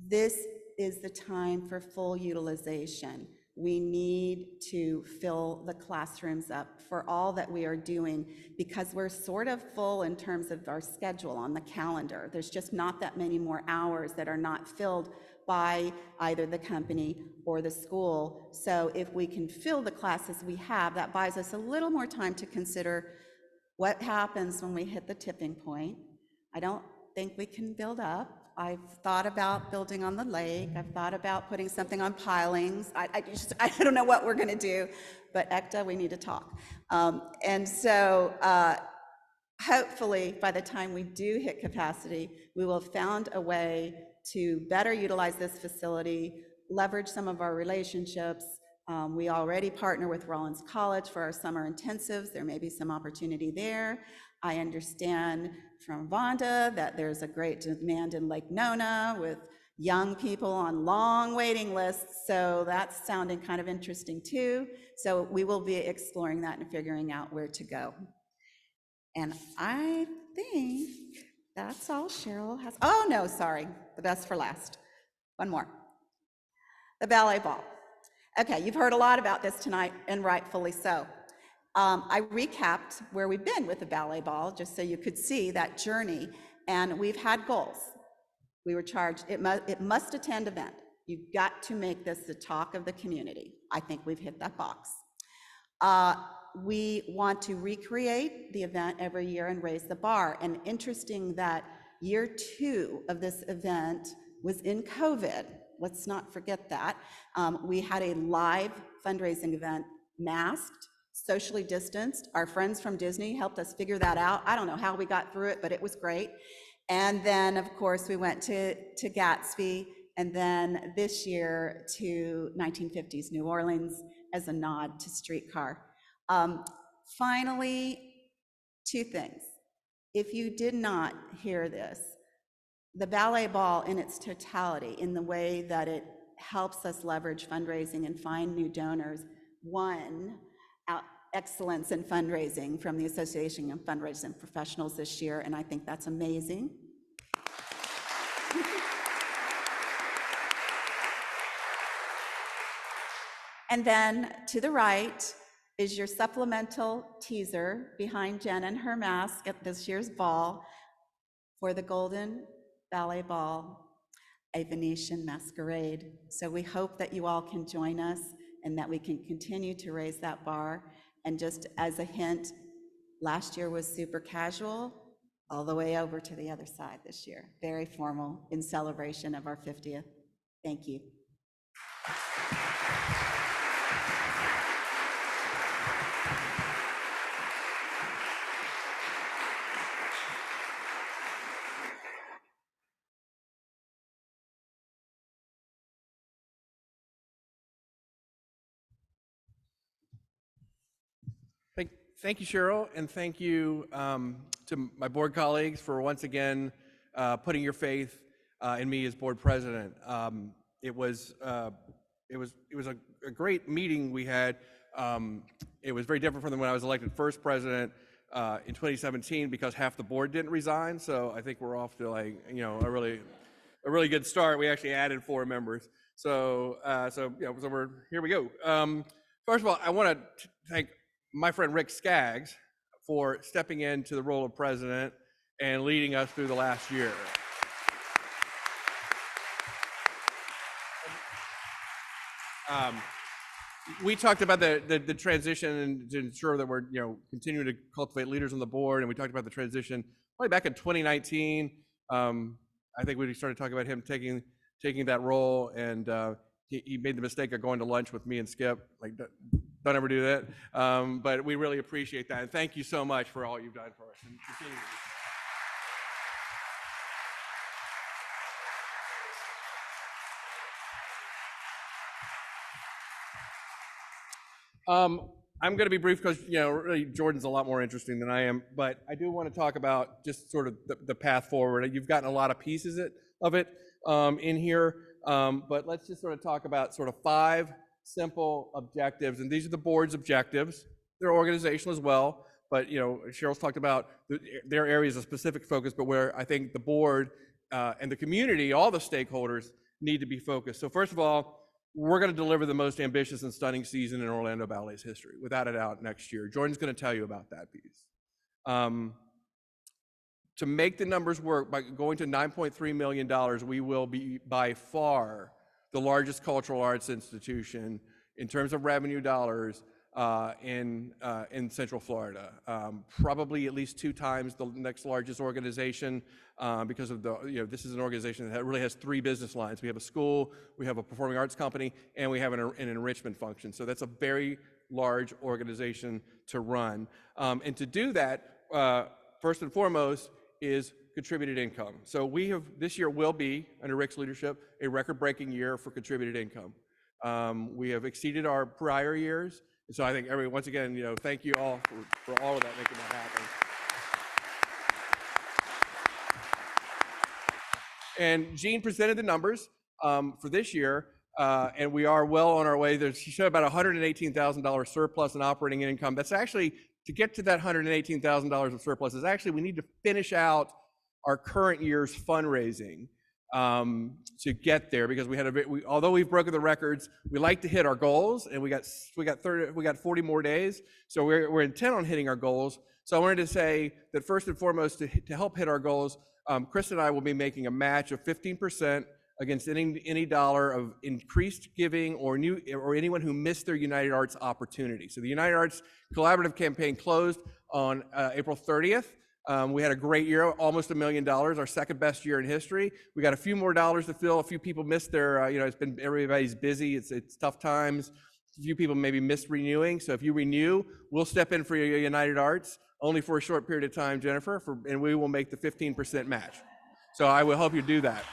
F: this is the time for full utilization. We need to fill the classrooms up for all that we are doing because we're sort of full in terms of our schedule on the calendar. There's just not that many more hours that are not filled by either the company or the school. So if we can fill the classes we have, that buys us a little more time to consider what happens when we hit the tipping point. I don't think we can build up. I've thought about building on the lake. I've thought about putting something on pilings. I don't know what we're going to do, but ECTA, we need to talk. And so hopefully by the time we do hit capacity, we will have found a way to better utilize this facility, leverage some of our relationships. We already partner with Rollins College for our summer intensives. There may be some opportunity there. I understand from Vonda that there's a great demand in Lake Nona with young people on long waiting lists, so that's sounding kind of interesting too. So we will be exploring that and figuring out where to go. And I think that's all Cheryl has. Oh no, sorry, the best for last. One more. The ballet ball. Okay, you've heard a lot about this tonight, and rightfully so. I recapped where we've been with the ballet ball, just so you could see that journey, and we've had goals. We were charged, it must attend event. You've got to make this the talk of the community. I think we've hit that box. We want to recreate the event every year and raise the bar, and interesting that year 2 of this event was in COVID. Let's not forget that. We had a live fundraising event, masked, socially distanced. Our friends from Disney helped us figure that out. I don't know how we got through it, but it was great. And then, of course, we went to Gatsby, and then this year to 1950s New Orleans as a nod to Streetcar. Finally, 2 things. If you did not hear this, the ballet ball in its totality, in the way that it helps us leverage fundraising and find new donors, won excellence in fundraising from the Association of Fundraising Professionals this year, and I think that's amazing. And then to the right is your supplemental teaser behind Jen and her mask at this year's ball for the Golden Ballet Ball. a Venetian masquerade. So we hope that you all can join us and that we can continue to raise that bar. And just as a hint, last year was super casual, all the way over to the other side this year. Very formal in celebration of our 50th. Thank you.
C: Thank you, Cheryl, and thank you to my board colleagues for once again putting your faith in me as board president. It was a great meeting we had. It was very different from when I was elected first president in 2017 because half the board didn't resign. So I think we're off to a really good start. We actually added 4 members. So we're here we go. First of all, I want to thank my friend Rick Skaggs for stepping into the role of president and leading us through the last year. We talked about the transition and to ensure that we're continuing to cultivate leaders on the board, and we talked about the transition probably back in 2019. I think we started talking about him taking that role, and he made the mistake of going to lunch with me and Skip. Like, don't ever do that. But we really appreciate that, and thank you so much for all you've done for us. And continue. I'm going to be brief because really Jordan's a lot more interesting than I am, but I do want to talk about just sort of the path forward. You've gotten a lot of pieces of it in here, but let's just sort of talk about sort of 5 simple objectives, and these are the board's objectives. They're organizational as well, but Cheryl's talked about their areas of specific focus, but where I think the board and the community, all the stakeholders, need to be focused. So first of all, we're going to deliver the most ambitious and stunning season in Orlando Ballet's history, without a doubt, next year. Jordan's going to tell you about that piece. To make the numbers work, by going to $9.3 million, we will be by far the largest cultural arts institution in terms of revenue dollars in Central Florida. Probably at least 2 times the next largest organization because of this is an organization that really has 3 business lines. We have a school, we have a performing arts company, and we have an enrichment function. So that's a very large organization to run. And to do that, first and foremost, is contributed income. So this year will be, under Rick's leadership, a record-breaking year for contributed income. We have exceeded our prior years. And so I think once again, thank you all for all of that, making that happen. And Jean presented the numbers for this year, and we are well on our way. She showed about $118,000 surplus in operating income. That's actually, to get to that $118,000 of surplus, we need to finish out our current year's fundraising to get there, because although we've broken the records, we like to hit our goals, and we got 40 more days, so we're intent on hitting our goals. So I wanted to say that first and foremost, to help hit our goals, Chris and I will be making a match of 15% against any dollar of increased giving or anyone who missed their United Arts opportunity. So the United Arts Collaborative Campaign closed on April 30th. We had a great year, almost $1 million, our second best year in history. We got a few more dollars to fill. A few people missed their, everybody's busy. It's tough times. A few people maybe missed renewing. So if you renew, we'll step in for your United Arts, only for a short period of time, Jennifer, and we will make the 15% match. So I will help you do that.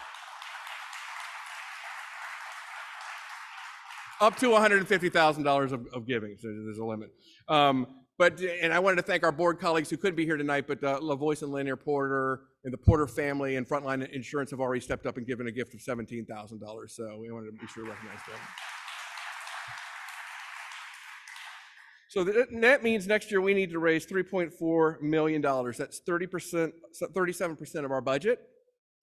C: Up to $150,000 of giving, so there's a limit. And I wanted to thank our board colleagues who couldn't be here tonight, but LaVoice and Lanier Porter and the Porter family and Frontline Insurance have already stepped up and given a gift of $17,000. So we wanted to be sure to recognize them. So that means next year we need to raise $3.4 million. That's 37% of our budget.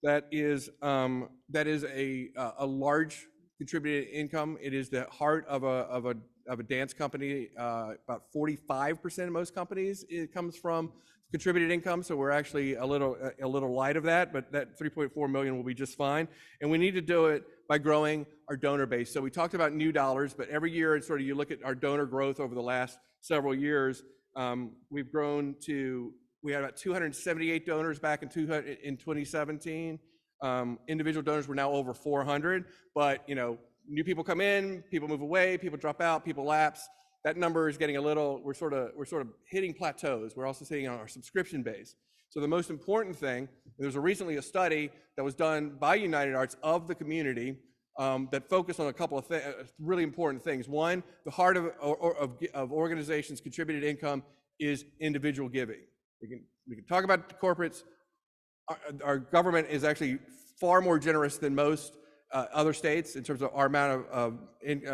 C: That is a large contributed income. It is the heart of a dance company. About 45% of most companies, it comes from contributed income, so we're actually a little light of that, but that 3.4 million will be just fine. And we need to do it by growing our donor base. So we talked about new dollars, but every year it's sort of, you look at our donor growth over the last several years, we've grown to, we had about 278 donors back in 2017. Individual donors were now over 400, but you know, new people come in, people move away, people drop out, people lapse. That number is getting a little, we're sort of hitting plateaus. We're also sitting on our subscription base. So the most important thing, there's recently a study that was done by United Arts of the community that focused on a couple of really important things. One, the heart of organizations' contributed income is individual giving. We can talk about the corporates. Our government is actually far more generous than most other states in terms of our amount of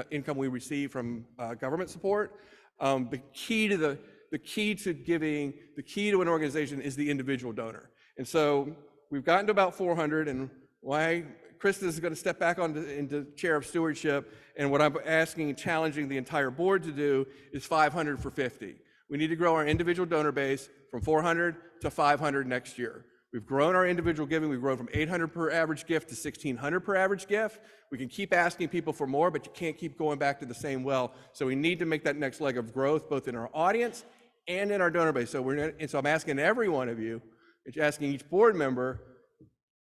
C: income we receive from government support. The key to giving, the key to an organization is the individual donor. And so we've gotten to about 400, and why Krista is going to step back into chair of stewardship, and what I'm asking and challenging the entire board to do is 500 for 50. We need to grow our individual donor base from 400 to 500 next year. We've grown our individual giving. We've grown from 800 per average gift to 1,600 per average gift. We can keep asking people for more, but you can't keep going back to the same well. So we need to make that next leg of growth, both in our audience and in our donor base. So I'm asking every one of you, asking each board member,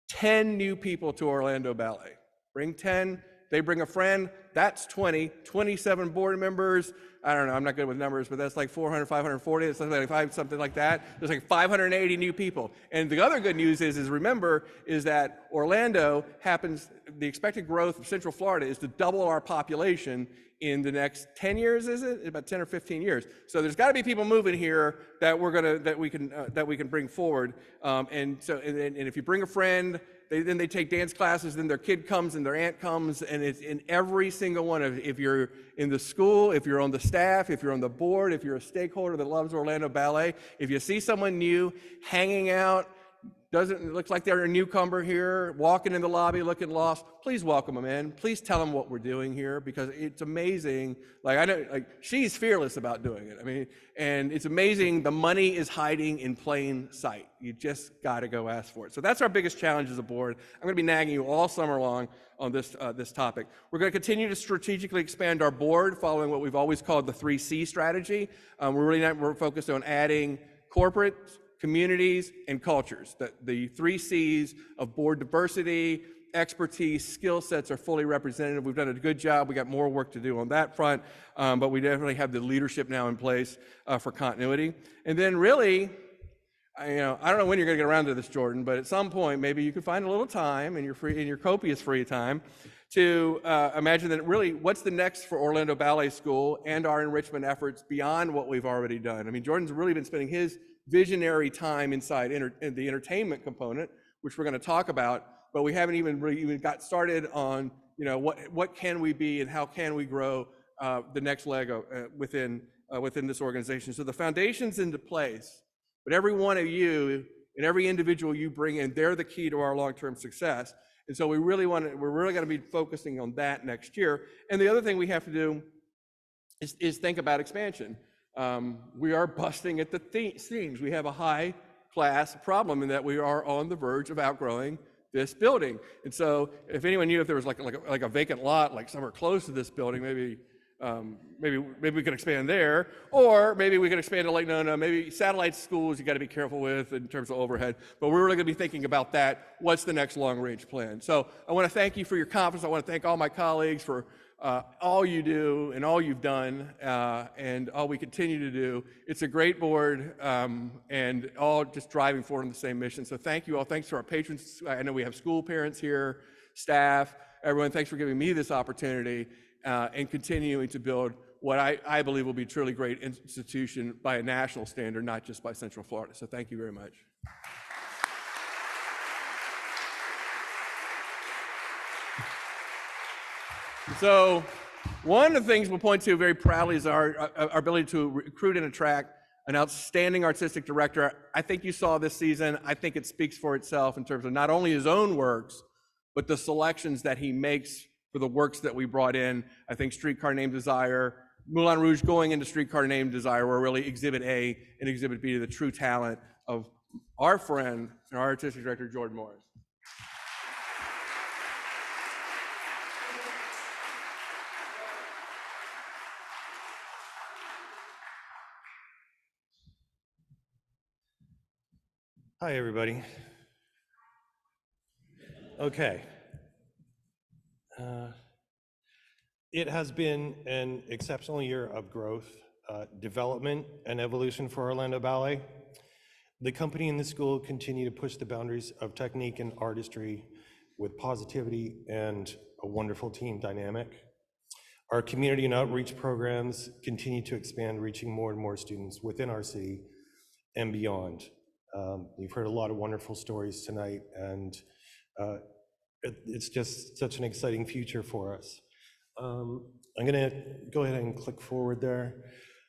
C: 10 new people to Orlando Ballet. Bring 10, they bring a friend, that's 20, 27 board members. I don't know, I'm not good with numbers, but that's like 400, 540, it's like something like that. There's like 580 new people. And the other good news is remember, is that Orlando happens, the expected growth of Central Florida is to double our population in the next 10 years, is it? About 10 or 15 years. So there's got to be people moving here that we can bring forward. And if you bring a friend, then they take dance classes, then their kid comes and their aunt comes, and it's in every single one of, if you're in the school, if you're on the staff, if you're on the board, if you're a stakeholder that loves Orlando Ballet, if you see someone new hanging out, looks like they're a newcomer here, walking in the lobby looking lost, please welcome them in. Please tell them what we're doing here, because it's amazing. Like, I know, like, she's fearless about doing it. I mean, and it's amazing. The money is hiding in plain sight. You just got to go ask for it. So that's our biggest challenge as a board. I'm going to be nagging you all summer long on this topic. We're going to continue to strategically expand our board, following what we've always called the 3C strategy. We're focused on adding corporates, communities, and cultures. The 3 C's of board diversity, expertise, skill sets are fully represented. We've done a good job. We got more work to do on that front, but we definitely have the leadership now in place for continuity. And then really, I don't know when you're going to get around to this, Jordan, but at some point, maybe you could find a little time in your copious free time to imagine that really what's the next for Orlando Ballet School and our enrichment efforts beyond what we've already done. I mean, Jordan's really been spending his visionary time inside the entertainment component, which we're going to talk about, but we haven't even got started on what can we be and how can we grow the next leg within this organization. So the foundation's into place, but every one of you and every individual you bring in, they're the key to our long-term success. And so we're really going to be focusing on that next year. And the other thing we have to do is think about expansion. We are busting at the seams. We have a high-class problem in that we are on the verge of outgrowing this building. And so, if anyone knew if there was like a vacant lot, like somewhere close to this building, maybe we could expand there, or maybe we could expand to Lake Nona. Maybe satellite schools you got to be careful with in terms of overhead. But we're really going to be thinking about that. What's the next long-range plan? So I want to thank you for your confidence. I want to thank all my colleagues for all you do and all you've done and all we continue to do. It's a great board and all just driving forward on the same mission. So thank you all. Thanks to our patrons. I know we have school parents here, staff, everyone. Thanks for giving me this opportunity and continuing to build what I believe will be a truly great institution by a national standard, not just by Central Florida. So thank you very much. So one of the things we'll point to very proudly is our ability to recruit and attract an outstanding artistic director. I think you saw this season. I think it speaks for itself in terms of not only his own works, but the selections that he makes for the works that we brought in. I think Streetcar Named Desire, Moulin Rouge going into Streetcar Named Desire were really Exhibit A and Exhibit B to the true talent of our friend and our artistic director, Jordan Morris.
G: Hi, everybody. Okay. It has been an exceptional year of growth, development, and evolution for Orlando Ballet. The company and the school continue to push the boundaries of technique and artistry with positivity and a wonderful team dynamic. Our community and outreach programs continue to expand, reaching more and more students within our city and beyond. You've heard a lot of wonderful stories tonight, and it's just such an exciting future for us. I'm gonna go ahead and click forward there.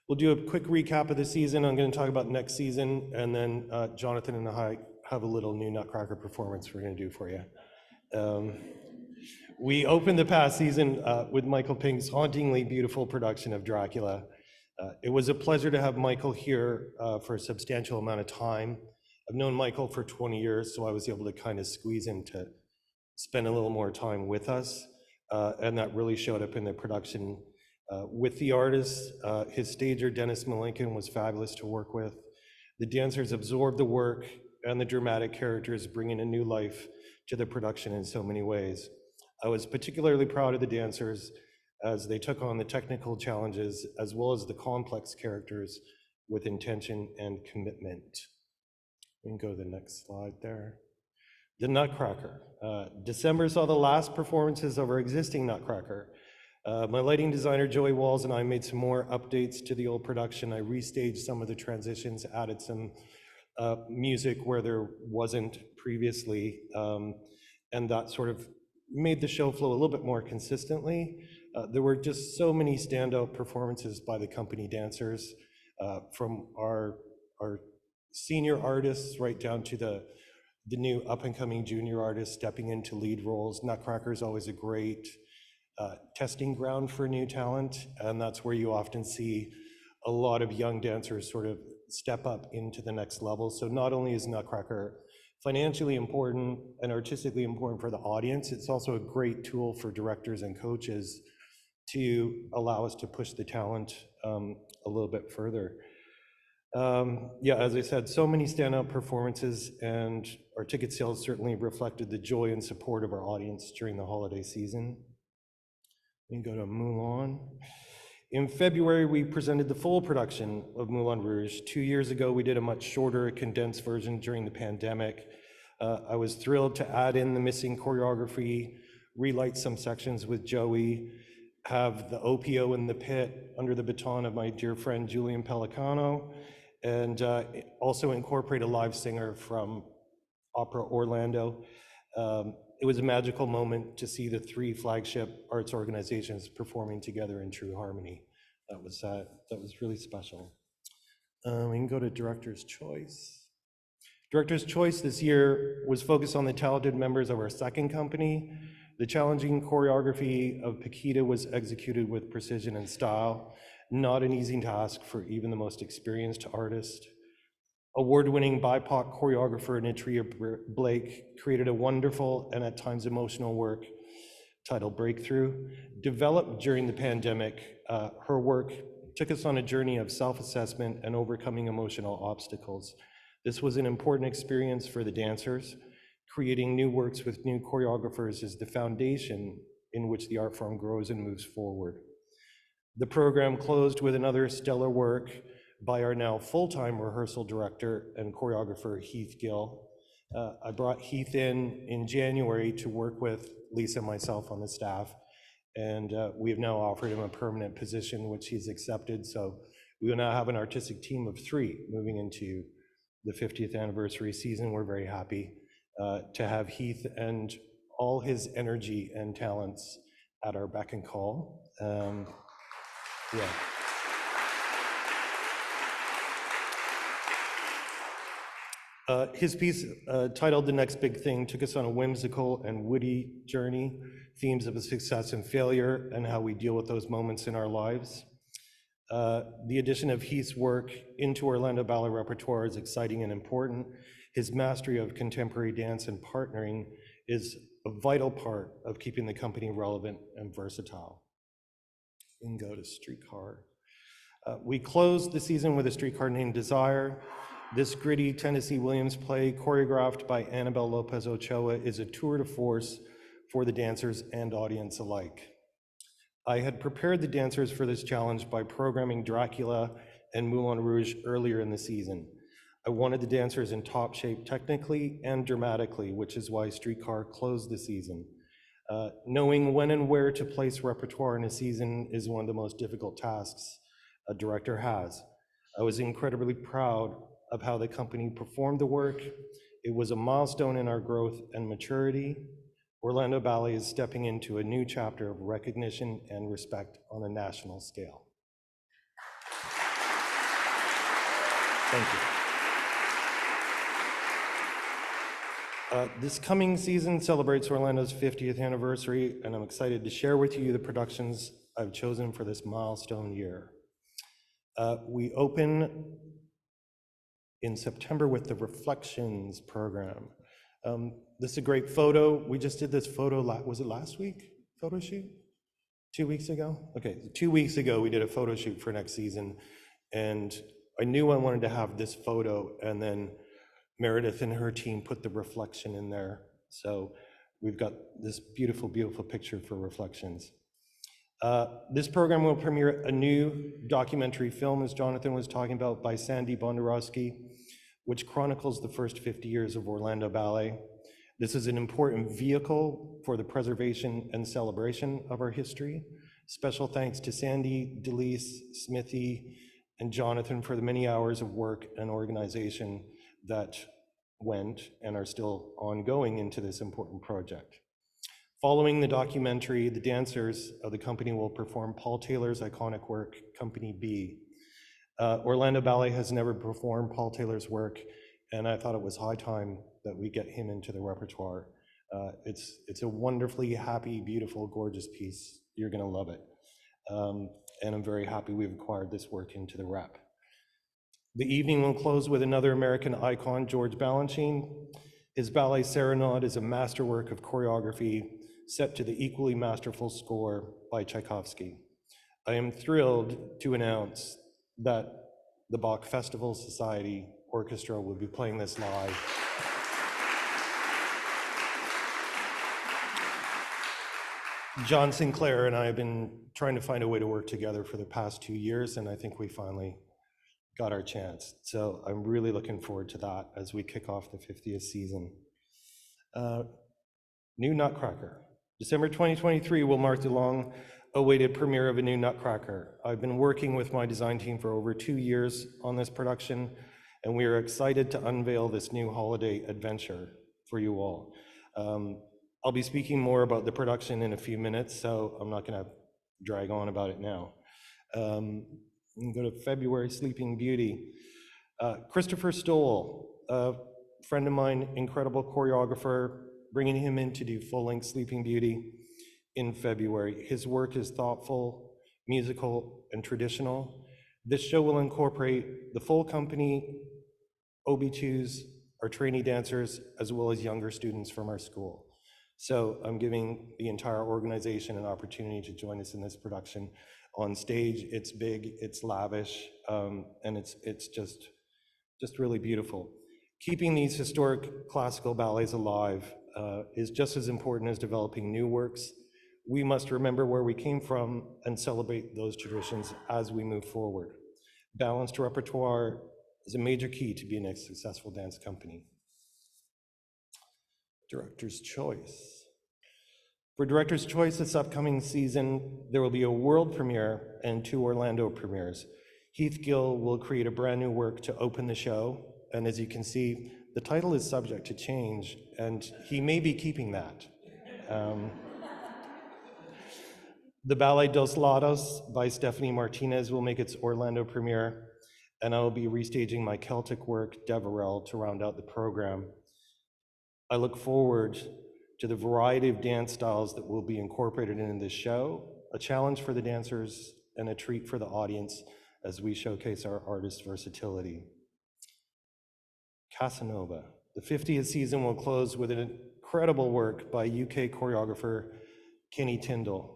G: We'll do a quick recap of the season. I'm gonna talk about next season, and then Jonathan and I have a little new Nutcracker performance we're gonna do for you. We opened the past season with Michael Pink's hauntingly beautiful production of Dracula. It was a pleasure to have Michael here for a substantial amount of time. I've known Michael for 20 years, so I was able to kind of squeeze him to spend a little more time with us, and that really showed up in the production with the artists. His stager, Dennis Malinkin, was fabulous to work with. The dancers absorbed the work, and the dramatic characters bringing a new life to the production in so many ways. I was particularly proud of the dancers as they took on the technical challenges as well as the complex characters with intention and commitment. We can go to the next slide there. The Nutcracker. December saw the last performances of our existing Nutcracker. My lighting designer, Joey Walls, and I made some more updates to the old production. I restaged some of the transitions, added some music where there wasn't previously, and that sort of made the show flow a little bit more consistently. There were just so many standout performances by the company dancers, from our senior artists right down to the new up-and-coming junior artists stepping into lead roles. Nutcracker is always a great testing ground for new talent, and that's where you often see a lot of young dancers sort of step up into the next level. So not only is Nutcracker financially important and artistically important for the audience, it's also a great tool for directors and coaches to allow us to push the talent a little bit further. Yeah, as I said, so many standout performances, and our ticket sales certainly reflected the joy and support of our audience during the holiday season. We can go to Moulin. In February, we presented the full production of Moulin Rouge. 2 years ago, we did a much shorter, condensed version during the pandemic. I was thrilled to add in the missing choreography, relight some sections with Joey, have the OPO in the pit under the baton of my dear friend Julian Pellicano, and also incorporate a live singer from Opera Orlando. It was a magical moment to see the three flagship arts organizations performing together in true harmony. That was really special. We can go to Director's Choice. Director's Choice this year was focused on the talented members of our second company. The challenging choreography of Paquita was executed with precision and style, not an easy task for even the most experienced artist. Award-winning BIPOC choreographer Natria Blake created a wonderful and at times emotional work titled Breakthrough. Developed during the pandemic, her work took us on a journey of self-assessment and overcoming emotional obstacles. This was an important experience for the dancers. Creating new works with new choreographers is the foundation in which the art form grows and moves forward. The program closed with another stellar work by our now full-time rehearsal director and choreographer, Heath Gill. I brought Heath in January to work with Lisa and myself on the staff, and we have now offered him a permanent position, which he's accepted. So we will now have an artistic team of 3 moving into the 50th anniversary season. We're very happy to have Heath and all his energy and talents at our beck and call. Yeah. His piece, titled The Next Big Thing, took us on a whimsical and witty journey, themes of success and failure, and how we deal with those moments in our lives. The addition of Heath's work into Orlando Ballet repertoire is exciting and important. His mastery of contemporary dance and partnering is a vital part of keeping the company relevant and versatile. We can go to Streetcar. We closed the season with A Streetcar Named Desire. This gritty Tennessee Williams play, choreographed by Annabelle Lopez Ochoa, is a tour de force for the dancers and audience alike. I had prepared the dancers for this challenge by programming Dracula and Moulin Rouge earlier in the season. I wanted the dancers in top shape technically and dramatically, which is why Streetcar closed the season. Knowing when and where to place repertoire in a season is one of the most difficult tasks a director has. I was incredibly proud of how the company performed the work. It was a milestone in our growth and maturity. Orlando Ballet is stepping into a new chapter of recognition and respect on a national scale. Thank you. This coming season celebrates Orlando's 50th anniversary, and I'm excited to share with you the productions I've chosen for this milestone year. We open in September with the Reflections program. This is a great photo. We just did this photo, was it last week? Photo shoot? 2 weeks ago? Okay, 2 weeks ago we did a photo shoot for next season, and I knew I wanted to have this photo, and then Meredith and her team put the reflection in there. So we've got this beautiful, beautiful picture for Reflections. This program will premiere a new documentary film, as Jonathan was talking about, by Sandy Bondarowski, which chronicles the first 50 years of Orlando Ballet. This is an important vehicle for the preservation and celebration of our history. Special thanks to Sandy, Delise, Smithy, and Jonathan for the many hours of work and organization that went and are still ongoing into this important project. Following the documentary, the dancers of the company will perform Paul Taylor's iconic work, Company B. Orlando Ballet has never performed Paul Taylor's work, and I thought it was high time that we get him into the repertoire. It's a wonderfully happy, beautiful, gorgeous piece. You're gonna love it. And I'm very happy we've acquired this work into the rep. The evening will close with another American icon, George Balanchine. His ballet Serenade is a masterwork of choreography set to the equally masterful score by Tchaikovsky. I am thrilled to announce that the Bach Festival Society Orchestra will be playing this live. John Sinclair and I have been trying to find a way to work together for the past 2 years, and I think we finally got our chance. So I'm really looking forward to that as we kick off the 50th season. New Nutcracker. December 2023 will mark the long-awaited premiere of a new Nutcracker. I've been working with my design team for over 2 years on this production, and we are excited to unveil this new holiday adventure for you all. I'll be speaking more about the production in a few minutes, so I'm not gonna drag on about it now. We can go to February, Sleeping Beauty. Christopher Stoll, a friend of mine, incredible choreographer, bringing him in to do full-length Sleeping Beauty in February. His work is thoughtful, musical, and traditional. This show will incorporate the full company, OB2s, our trainee dancers, as well as younger students from our school. So I'm giving the entire organization an opportunity to join us in this production. On stage, it's big, it's lavish, and it's just really beautiful. Keeping these historic classical ballets alive is just as important as developing new works. We must remember where we came from and celebrate those traditions as we move forward. Balanced repertoire is a major key to being a successful dance company. Director's Choice. For Director's Choice this upcoming season, there will be a world premiere and 2 Orlando premieres. Heath Gill will create a brand new work to open the show, and as you can see, the title is subject to change, and he may be keeping that. The Ballet Dos Lados by Stephanie Martinez will make its Orlando premiere, and I will be restaging my Celtic work, Deverell, to round out the program. I look forward to the variety of dance styles that will be incorporated into this show, a challenge for the dancers and a treat for the audience as we showcase our artist versatility. Casanova. The 50th season will close with an incredible work by UK choreographer Kenny Tyndall.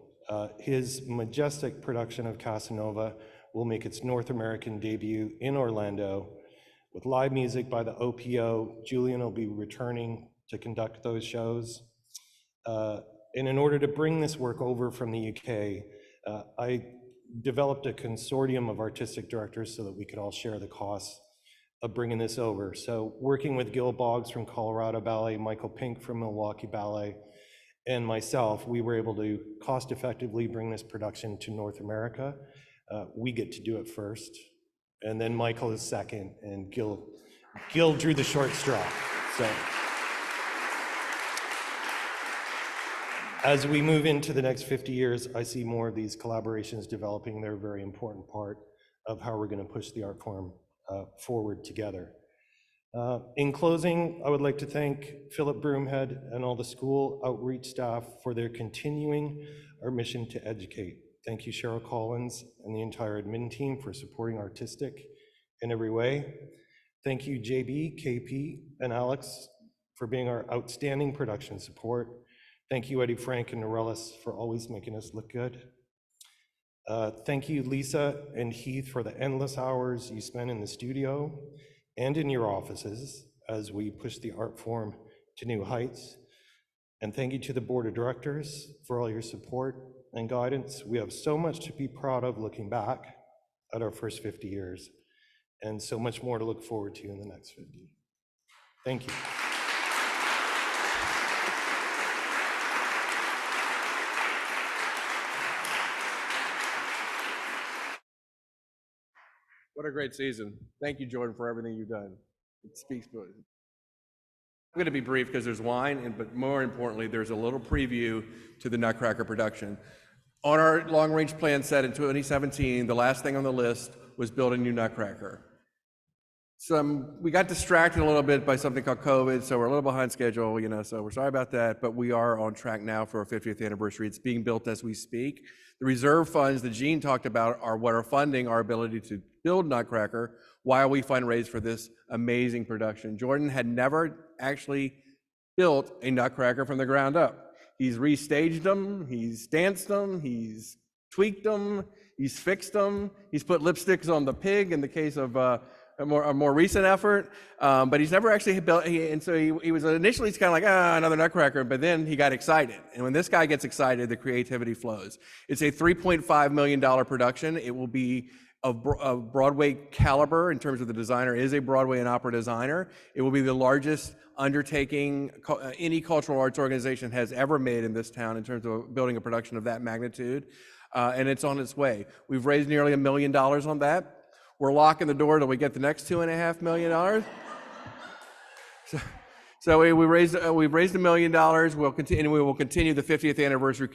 G: His majestic production of Casanova will make its North American debut in Orlando. With live music by the OPO, Julian will be returning to conduct those shows. And in order to bring this work over from the UK, I developed a consortium of artistic directors so that we could all share the costs of bringing this over. So working with Gil Boggs from Colorado Ballet, Michael Pink from Milwaukee Ballet, and myself, we were able to cost effectively bring this production to North America. We get to do it first, and then Michael is second, and Gil drew the short straw. So as we move into the next 50 years, I see more of these collaborations developing. They're a very important part of how we're going to push the art form forward together. In closing, I would like to thank Philip Broomhead and all the school outreach staff for their continuing our mission to educate. Thank you, Cheryl Collins and the entire admin team for supporting Artistic in every way. Thank you, JB, KP, and Alex for being our outstanding production support. Thank you, Eddie Frank and Norellis for always making us look good. Thank you, Lisa and Heath, for the endless hours you spend in the studio and in your offices as we push the art form to new heights. And thank you to the Board of Directors for all your support and guidance. We have so much to be proud of looking back at our first 50 years, and so much more to look forward to in the next 50. Thank you.
C: What a great season. Thank you, Jordan, for everything you've done. It speaks to it. I'm going to be brief because there's wine, but more importantly, there's a little preview to the Nutcracker production. On our long-range plan set in 2017, the last thing on the list was build a new Nutcracker. We got distracted a little bit by something called COVID, so we're a little behind schedule, so we're sorry about that, but we are on track now for our 50th anniversary. It's being built as we speak. The reserve funds that Jean talked about are what are funding our ability to build Nutcracker while we fundraise for this amazing production. Jordan had never actually built a Nutcracker from the ground up. He's restaged them, he's danced them, he's tweaked them, he's fixed them, he's put lipsticks on the pig in the case of a more recent effort, but he's never actually built, and so he was initially kind of like, another Nutcracker, but then he got excited. And when this guy gets excited, the creativity flows. It's a $3.5 million production. It will be of Broadway caliber in terms of the designer is a Broadway and opera designer. It will be the largest undertaking any cultural arts organization has ever made in this town in terms of building a production of that magnitude, and it's on its way. We've raised nearly $1 million on that. We're locking the door till we get the next $2.5 million. So we've raised $1 million. We'll continue, and we will continue the 50th anniversary.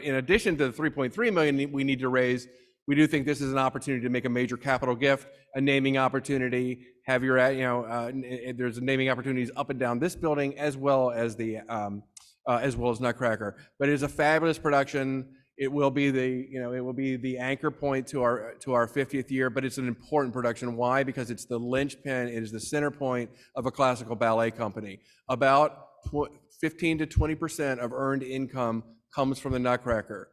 C: In addition to the $3.3 million we need to raise, we do think this is an opportunity to make a major capital gift, a naming opportunity. Have your, there's naming opportunities up and down this building as well as Nutcracker. But it is a fabulous production. It will be the anchor point to our 50th year, but it's an important production. Why? Because it's the linchpin, it is the center point of a classical ballet company. About 15 to 20% of earned income comes from the Nutcracker.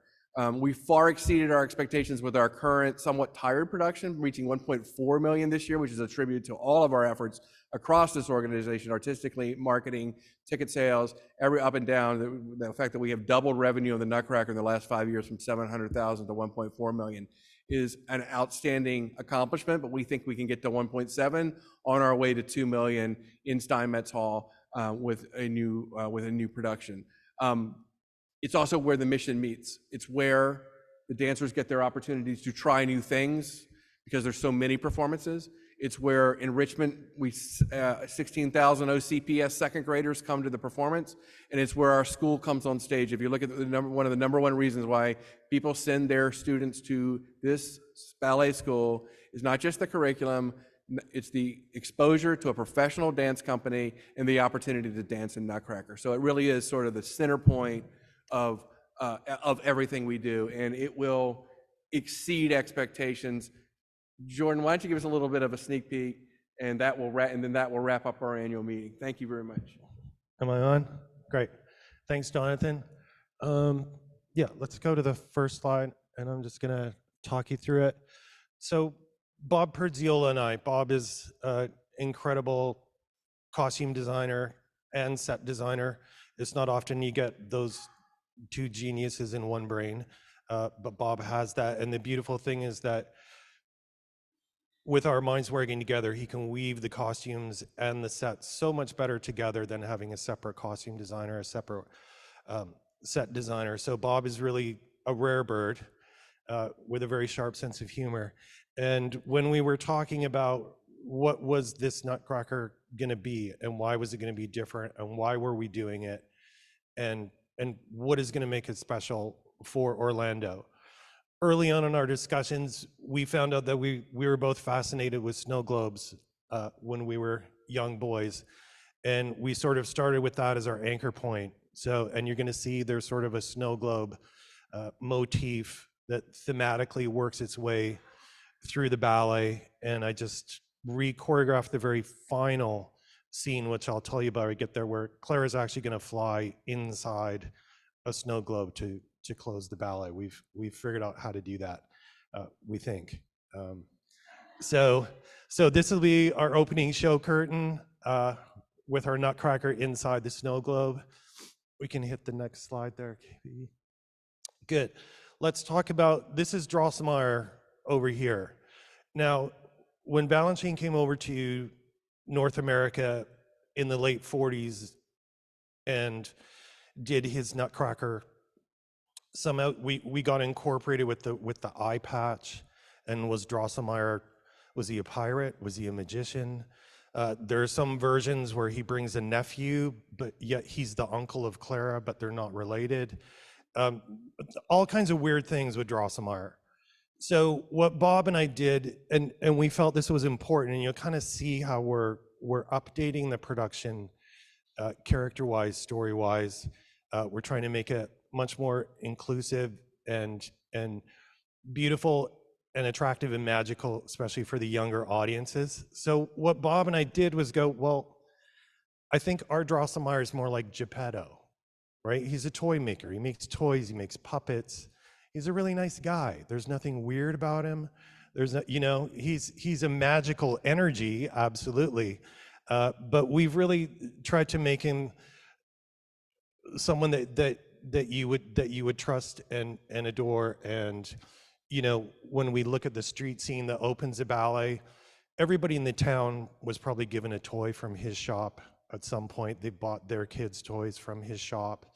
C: We far exceeded our expectations with our current somewhat tired production, reaching $1.4 million this year, which is a tribute to all of our efforts across this organization, artistically, marketing, ticket sales, every up and down. The fact that we have doubled revenue of the Nutcracker in the last 5 years from $700,000 to $1.4 million is an outstanding accomplishment, but we think we can get to 1.7 on our way to 2 million in Steinmetz Hall with a new production. It's also where the mission meets. It's where the dancers get their opportunities to try new things because there's so many performances. It's where enrichment, 16,000 OCPS second graders come to the performance, and it's where our school comes on stage. If you look at one of the number one reasons why people send their students to this ballet school is not just the curriculum, it's the exposure to a professional dance company and the opportunity to dance in Nutcracker. So it really is sort of the center point of everything we do, and it will exceed expectations Jordan, why don't you give us a little bit of a sneak peek, and then that will wrap up our annual meeting. Thank you very much.
G: Am I on? Great. Thanks, Jonathan. Yeah, let's go to the first slide, and I'm just going to talk you through it. So Bob Perziola and I, Bob is an incredible costume designer and set designer. It's not often you get those two geniuses in one brain, but Bob has that. And the beautiful thing is that with our minds working together, he can weave the costumes and the sets so much better together than having a separate costume designer, a separate set designer. So Bob is really a rare bird with a very sharp sense of humor. And when we were talking about what was this Nutcracker gonna be, and why was it gonna be different, and why were we doing it, and what is gonna make it special for Orlando? Early on in our discussions, we found out that we were both fascinated with snow globes when we were young boys. And we sort of started with that as our anchor point. So, and you're gonna see there's sort of a snow globe motif that thematically works its way through the ballet. And I just re-choreographed the very final scene, which I'll tell you about when I get there, where Clara's actually gonna fly inside a snow globe to close the ballet. We've figured out how to do that, we think. So this will be our opening show curtain with our Nutcracker inside the snow globe. We can hit the next slide there, KB. Good. Let's talk about, this is Drosselmeyer over here. Now, when Balanchine came over to North America in the late 40s and did his Nutcracker, somehow we got incorporated with the eye patch. And was Drosselmeyer, was he a pirate? Was he a magician? There are some versions where he brings a nephew, but yet he's the uncle of Clara, but they're not related. All kinds of weird things with Drosselmeyer. So what Bob and I did, and we felt this was important, and you'll kind of see how we're updating the production character-wise, story-wise. We're trying to make it much more inclusive and beautiful and attractive and magical, especially for the younger audiences. So what Bob and I did was go, well, I think our Drosselmeyer is more like Geppetto, right? He's a toy maker. He makes toys, he makes puppets. He's a really nice guy. There's nothing weird about him. There's no, he's a magical energy, absolutely. But we've really tried to make him someone that you would trust and adore. And when we look at the street scene that opens the ballet, everybody in the town was probably given a toy from his shop at some point. They bought their kids' toys from his shop.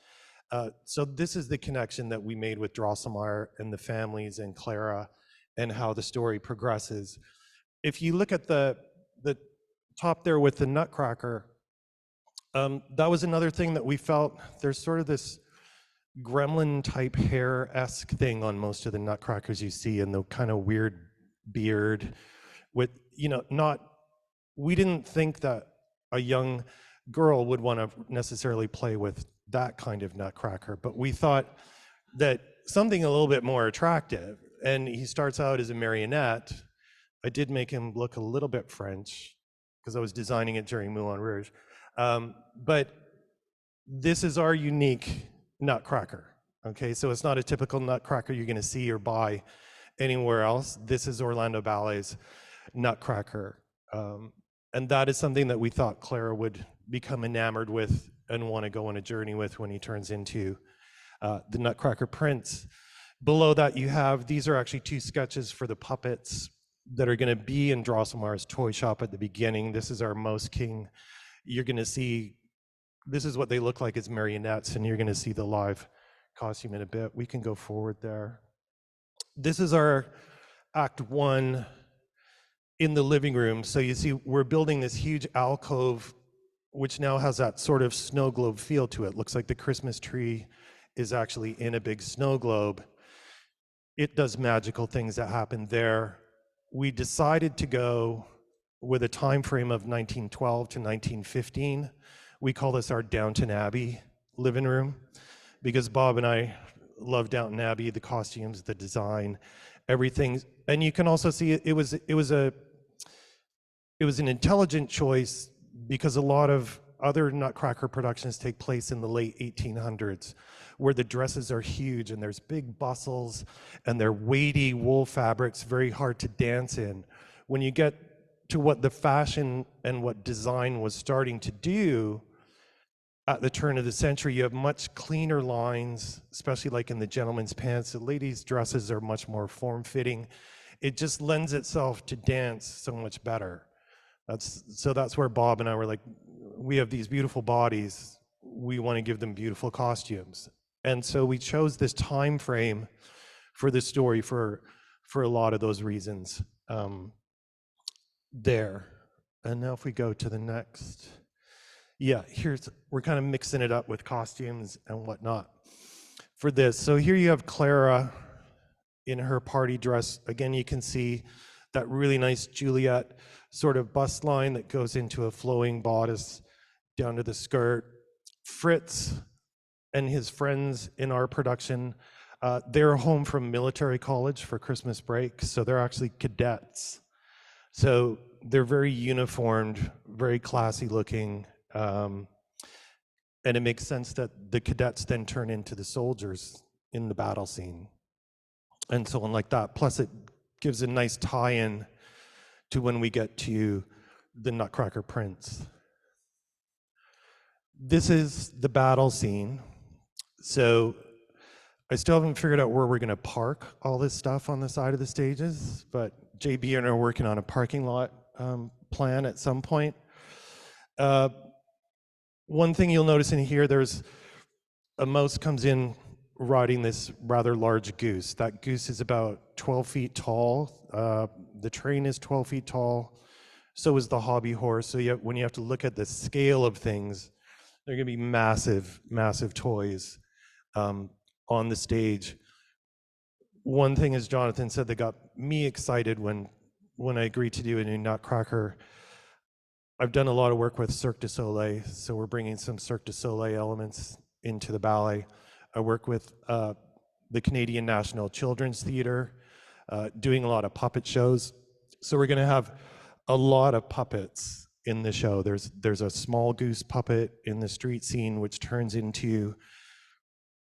G: So this is the connection that we made with Drosselmeyer and the families and Clara and how the story progresses. If you look at the top there with the Nutcracker, that was another thing that we felt, there's sort of this gremlin type hair-esque thing on most of the Nutcrackers you see, and the kind of weird beard with, we didn't think that a young girl would want to necessarily play with that kind of Nutcracker, but we thought that something a little bit more attractive. And he starts out as a marionette. I did make him look a little bit French because I was designing it during Moulin Rouge. But this is our unique Nutcracker. Okay, so it's not a typical Nutcracker you're going to see or buy anywhere else. This is Orlando Ballet's Nutcracker. And that is something that we thought Clara would become enamored with and want to go on a journey with when he turns into the Nutcracker Prince. Below that you have, these are actually two sketches for the puppets that are going to be in Drosselmeyer's toy shop at the beginning. This is our Mouse King. You're going to see, this is what they look like as marionettes, and you're going to see the live costume in a bit. We can go forward there. This is our Act 1 in the living room. So you see, we're building this huge alcove, which now has that sort of snow globe feel to it. Looks like the Christmas tree is actually in a big snow globe. It does magical things that happen there. We decided to go with a time frame of 1912 to 1915. We call this our Downton Abbey living room because Bob and I love Downton Abbey, the costumes, the design, everything. And you can also see it was an intelligent choice because a lot of other Nutcracker productions take place in the late 1800s, where the dresses are huge and there's big bustles and they're weighty wool fabrics, very hard to dance in. When you get to what the fashion and what design was starting to do at the turn of the century, you have much cleaner lines, especially like in the gentleman's pants. The ladies' dresses are much more form-fitting. It just lends itself to dance so much better. That's where Bob and I were like, we have these beautiful bodies, we want to give them beautiful costumes. And so we chose this time frame for the story for a lot of those reasons there. And now if we go to the next, yeah, we're kind of mixing it up with costumes and whatnot for this. So here you have Clara in her party dress. Again, you can see that really nice Juliet sort of bust line that goes into a flowing bodice down to the skirt. Fritz and his friends in our production, they're home from military college for Christmas break, so they're actually cadets. So they're very uniformed, very classy looking, and it makes sense that the cadets then turn into the soldiers in the battle scene and so on like that. Plus it gives a nice tie-in to when we get to the Nutcracker Prince. This is the battle scene. So I still haven't figured out where we're gonna park all this stuff on the side of the stages, but JB and I are working on a parking lot plan at some point. One thing you'll notice in here, there's a mouse comes in riding this rather large goose. That goose is about 12 feet tall. The train is 12 feet tall. So is the hobby horse. So when you have to look at the scale of things, they're gonna be massive, massive toys on the stage. One thing, as Jonathan said, that got me excited when I agreed to do a new Nutcracker, I've done a lot of work with Cirque du Soleil, so we're bringing some Cirque du Soleil elements into the ballet. I work with the Canadian National Children's Theatre, doing a lot of puppet shows. So we're gonna have a lot of puppets in the show. There's a small goose puppet in the street scene, which turns into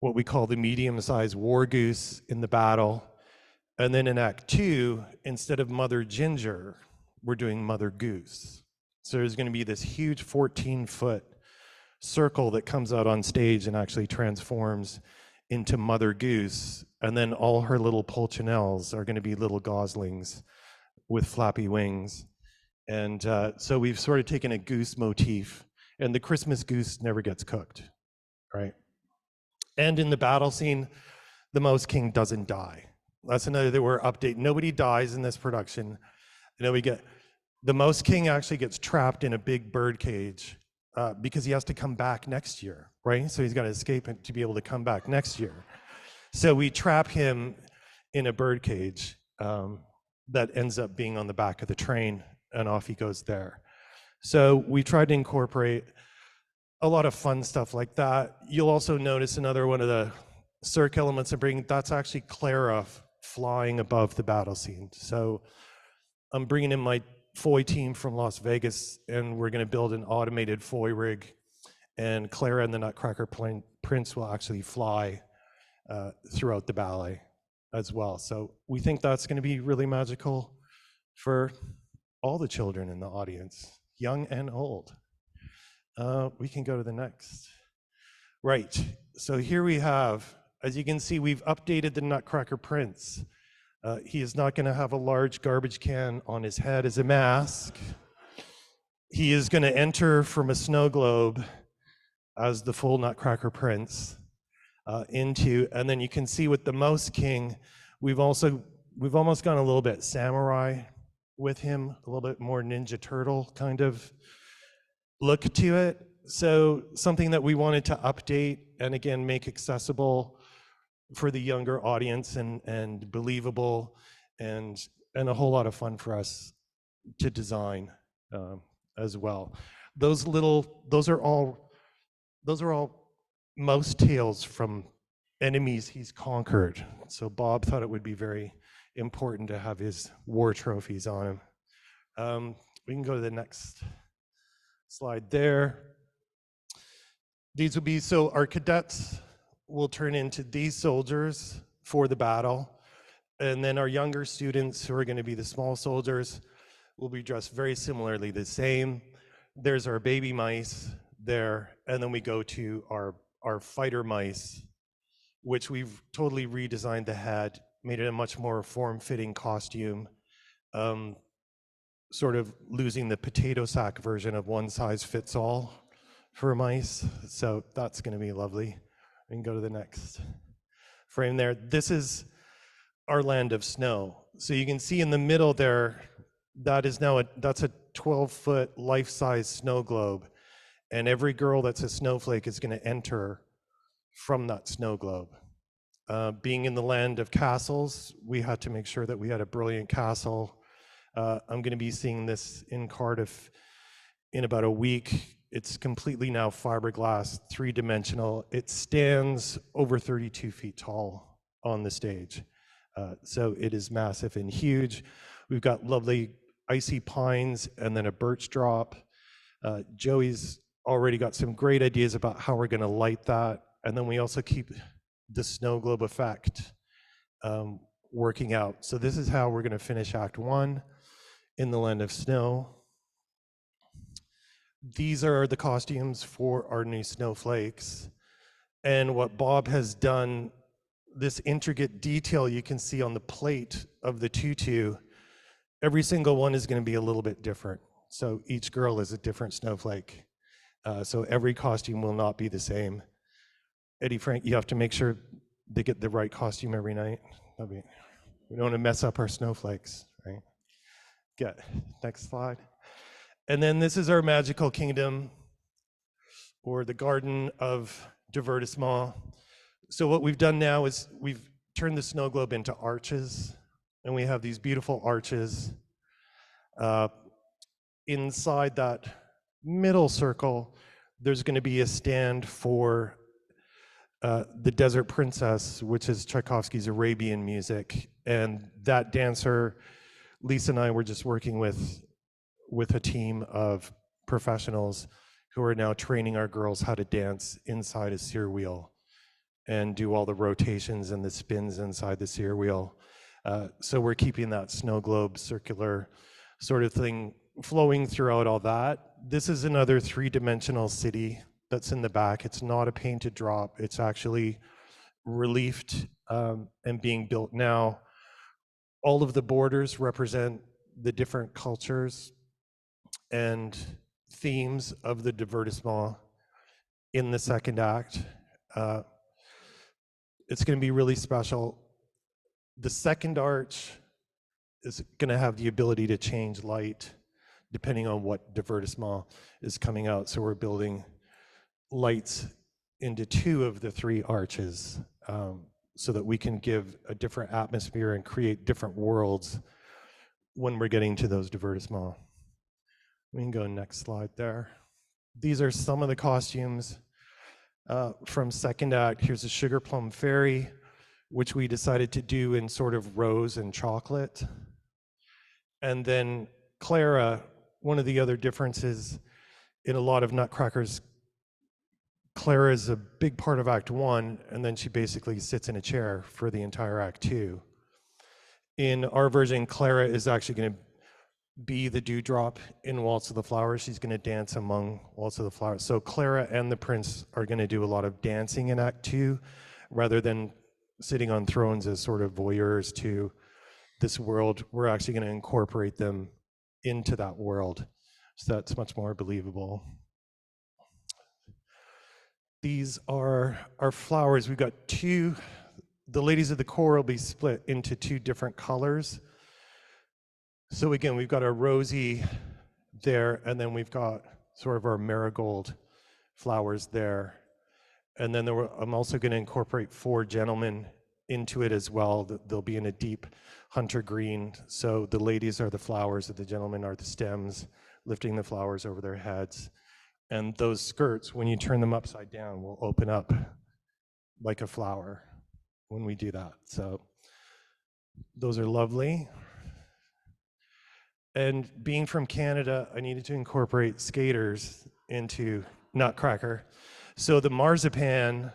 G: what we call the medium-sized war goose in the battle. And then in Act 2, instead of Mother Ginger, we're doing Mother Goose. So there's gonna be this huge 14-foot circle that comes out on stage and actually transforms into Mother Goose. And then all her little Pulcinellas are gonna be little goslings with flappy wings. And so we've sort of taken a goose motif, and the Christmas goose never gets cooked, right? And in the battle scene, the Mouse King doesn't die. That's another that we're updating. Nobody dies in this production. You know, the Mouse King actually gets trapped in a big bird cage because he has to come back next year, right? So he's got to escape to be able to come back next year. So we trap him in a bird cage that ends up being on the back of the train, and off he goes there. So we tried to incorporate a lot of fun stuff like that. You'll also notice another one of the Cirque elements I'm bringing, that's actually Clara flying above the battle scene. So I'm bringing in my foy team from Las Vegas, and we're gonna build an automated foy rig, and Clara and the Nutcracker Prince will actually fly throughout the ballet as well. So we think that's gonna be really magical for all the children in the audience, young and old. We can go to the next. Right, so here we have, as you can see, we've updated the Nutcracker Prince. He is not gonna have a large garbage can on his head as a mask. He is gonna enter from a snow globe as the full Nutcracker Prince and then you can see with the Mouse King, we've almost gone a little bit samurai with him, a little bit more Ninja Turtle kind of look to it. So something that we wanted to update and again make accessible for the younger audience and believable and a whole lot of fun for us to design as well. Those are all mouse tails from enemies he's conquered. So Bob thought it would be very important to have his war trophies on him. We can go to the next slide there. These will be, so our cadets will turn into these soldiers for the battle. And then our younger students, who are going to be the small soldiers, will be dressed very similarly the same. There's our baby mice there. And then we go to our fighter mice, which we've totally redesigned the head, made it a much more form-fitting costume, sort of losing the potato sack version of one size fits all for mice. So that's going to be lovely. We can go to the next frame there. This is our land of snow. So you can see in the middle there, that's a 12-foot life-size snow globe. And every girl that's a snowflake is going to enter from that snow globe. Being in the land of castles, we had to make sure that we had a brilliant castle. I'm going to be seeing this in Cardiff in about a week. It's completely now fiberglass, three-dimensional. It stands over 32 feet tall on the stage. So it is massive and huge. We've got lovely icy pines and then a birch drop. Joey's already got some great ideas about how we're going to light that. And then we also keep the snow globe effect working out. So this is how we're going to finish Act 1 in the Land of Snow. These are the costumes for our new snowflakes. And what Bob has done, this intricate detail you can see on the plate of the tutu, every single one is going to be a little bit different. So each girl is a different snowflake. So every costume will not be the same. Eddie Frank, you have to make sure they get the right costume every night. We don't want to mess up our snowflakes, right? Good. Next slide. And then this is our magical kingdom, or the Garden of Divertissement. So what we've done now is we've turned the snow globe into arches, and we have these beautiful arches. Inside that middle circle, there's going to be a stand for the Desert Princess, which is Tchaikovsky's Arabian music. And that dancer, Lisa and I were just working with a team of professionals who are now training our girls how to dance inside a sear wheel and do all the rotations and the spins inside the sear wheel. So we're keeping that snow globe circular sort of thing flowing throughout all that. This is another three-dimensional city that's in the back. It's not a painted drop. It's actually reliefed and being built now. All of the borders represent the different cultures and themes of the divertissement in the second act. It's going to be really special. The second arch is going to have the ability to change light depending on what divertissement is coming out. So we're building lights into two of the three arches so that we can give a different atmosphere and create different worlds when we're getting to those divertissements. We can go next slide there. These are some of the costumes from second act. Here's a Sugar Plum Fairy, which we decided to do in sort of rose and chocolate. And then Clara, one of the other differences in a lot of Nutcrackers, Clara is a big part of Act 1, and then she basically sits in a chair for the entire Act 2. In our version, Clara is actually going to be the dewdrop in Waltz of the Flowers. She's going to dance among Waltz of the Flowers. So Clara and the prince are going to do a lot of dancing in Act 2, rather than sitting on thrones as sort of voyeurs to this world. We're actually going to incorporate them into that world. So that's much more believable. These are our flowers. We've got two, the ladies of the corps will be split into two different colors. So again, we've got our rosy there, and then we've got sort of our marigold flowers there. And then I'm also going to incorporate 4 gentlemen into it as well. They'll be in a deep hunter green. So the ladies are the flowers, and the gentlemen are the stems, lifting the flowers over their heads. And those skirts, when you turn them upside down, will open up like a flower when we do that. So Those are lovely. And being from Canada, I needed to incorporate skaters into Nutcracker. So the marzipan,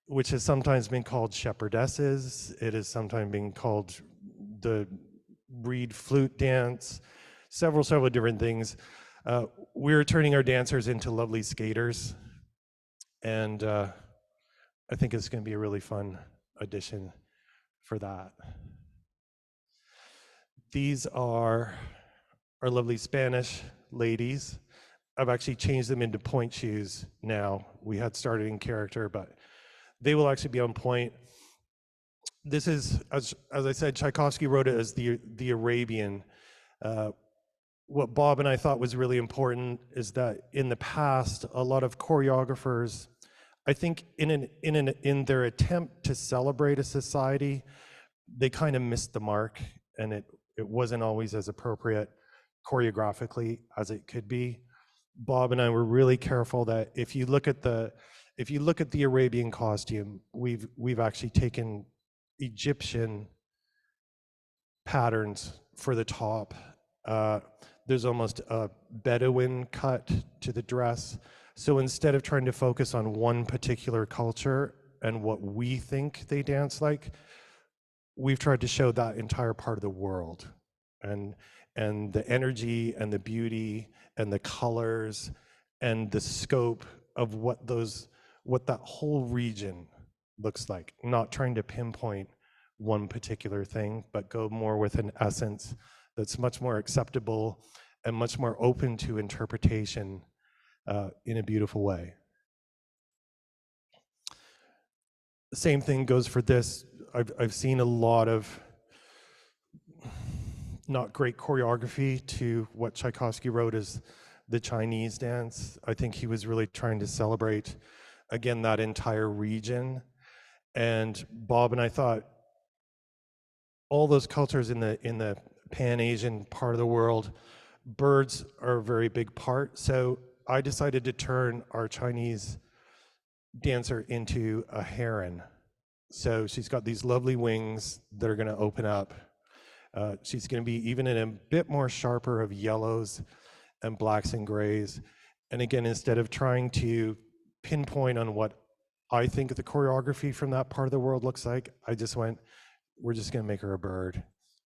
G: which has sometimes been called shepherdesses, it has sometimes been called the reed flute dance, several different things. We're turning our dancers into lovely skaters, and I think it's going to be a really fun addition for that. These are our lovely Spanish ladies. I've actually changed them into point shoes now. We had started in character, but they will actually be on point. This is, as I said, Tchaikovsky wrote it as the Arabian. What Bob and I thought was really important is that in the past, a lot of choreographers, I think in their attempt to celebrate a society, they kind of missed the mark, and it wasn't always as appropriate choreographically as it could be. Bob and I were really careful that if you look at the Arabian costume, we've actually taken Egyptian patterns for the top. There's almost a Bedouin cut to the dress. So instead of trying to focus on one particular culture and what we think they dance like, we've tried to show that entire part of the world, and the energy and the beauty and the colors and the scope of what that whole region looks like, not trying to pinpoint one particular thing, but go more with an essence that's much more acceptable and much more open to interpretation in a beautiful way. The same thing goes for this. I've seen a lot of not great choreography to what Tchaikovsky wrote as the Chinese dance. I think he was really trying to celebrate, again, that entire region. And Bob and I thought all those cultures in the Pan-Asian part of the world, birds are a very big part. So I decided to turn our Chinese dancer into a heron. So she's got these lovely wings that are going to open up. She's going to be even in a bit more sharper of yellows and blacks and grays. And again, instead of trying to pinpoint on what I think the choreography from that part of the world looks like, I just went, we're just going to make her a bird,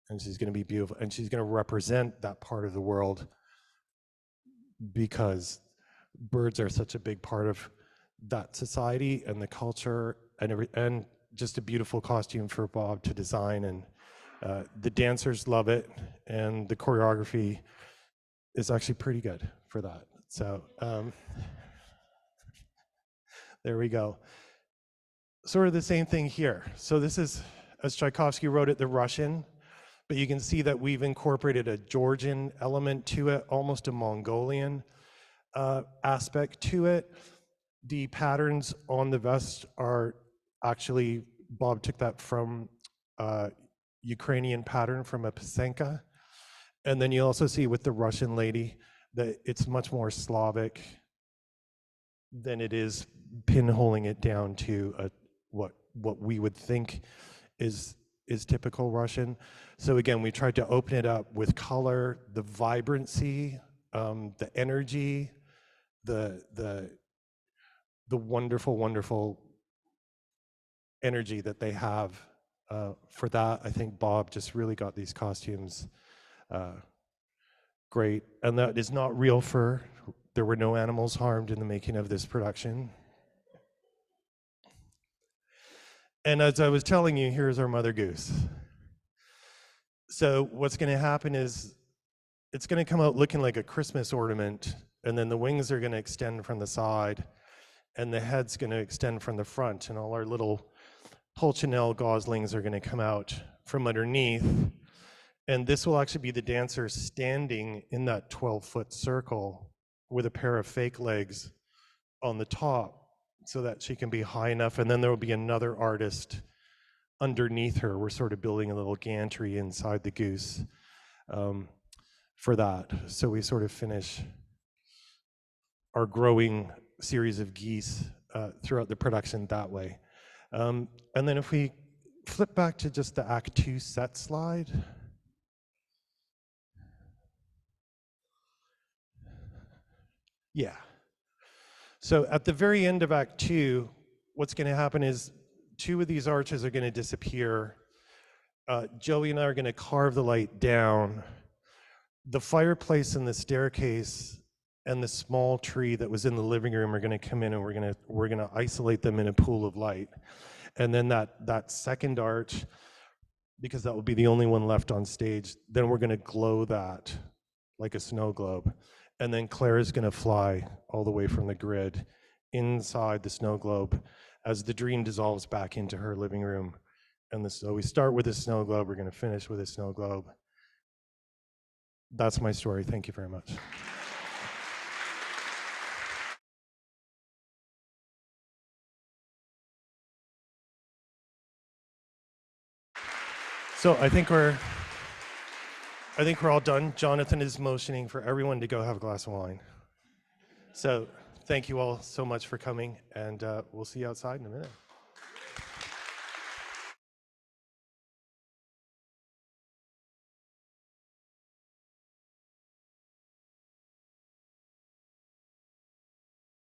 G: and she's going to be beautiful, and she's going to represent that part of the world, because birds are such a big part of that society and the culture, and just a beautiful costume for Bob to design. And the dancers love it, and the choreography is actually pretty good for that. So there we go. Sort of the same thing here. So this is, as Tchaikovsky wrote it, the Russian, but you can see that we've incorporated a Georgian element to it, almost a Mongolian aspect to it. The patterns on the vest are actually, Bob took that from Ukrainian pattern from a Pasenka. And then you also see with the Russian lady that it's much more Slavic than it is pinholing it down to what we would think is typical Russian. So again, we tried to open it up with color, the vibrancy, the energy, the wonderful energy that they have. For that, I think Bob just really got these costumes great. And that is not real fur. There were no animals harmed in the making of this production. And as I was telling you, here's our mother goose. So what's going to happen is it's going to come out looking like a Christmas ornament, and then the wings are going to extend from the side, and the head's going to extend from the front, and all our little Pulcinella goslings are going to come out from underneath. And this will actually be the dancer standing in that 12-foot circle with a pair of fake legs on the top, so that she can be high enough. And then there will be another artist underneath her. We're sort of building a little gantry inside the goose for that. So we sort of finish our growing series of geese throughout the production that way. And then if we flip back to just the Act 2 set slide. Yeah. So at the very end of Act 2, what's going to happen is 2 of these arches are going to disappear. Joey and I are going to carve the light down. The fireplace and the staircase and the small tree that was in the living room are going to come in, and we're going to isolate them in a pool of light. And then that second arch, because that will be the only one left on stage, then we're going to glow that like a snow globe. And then Claire is going to fly all the way from the grid inside the snow globe as the dream dissolves back into her living room. And so we start with a snow globe, we're going to finish with a snow globe. That's my story. Thank you very much. So I think we're all done. Jonathan is motioning for everyone to go have a glass of wine. So thank you all so much for coming, and we'll see you outside in a minute.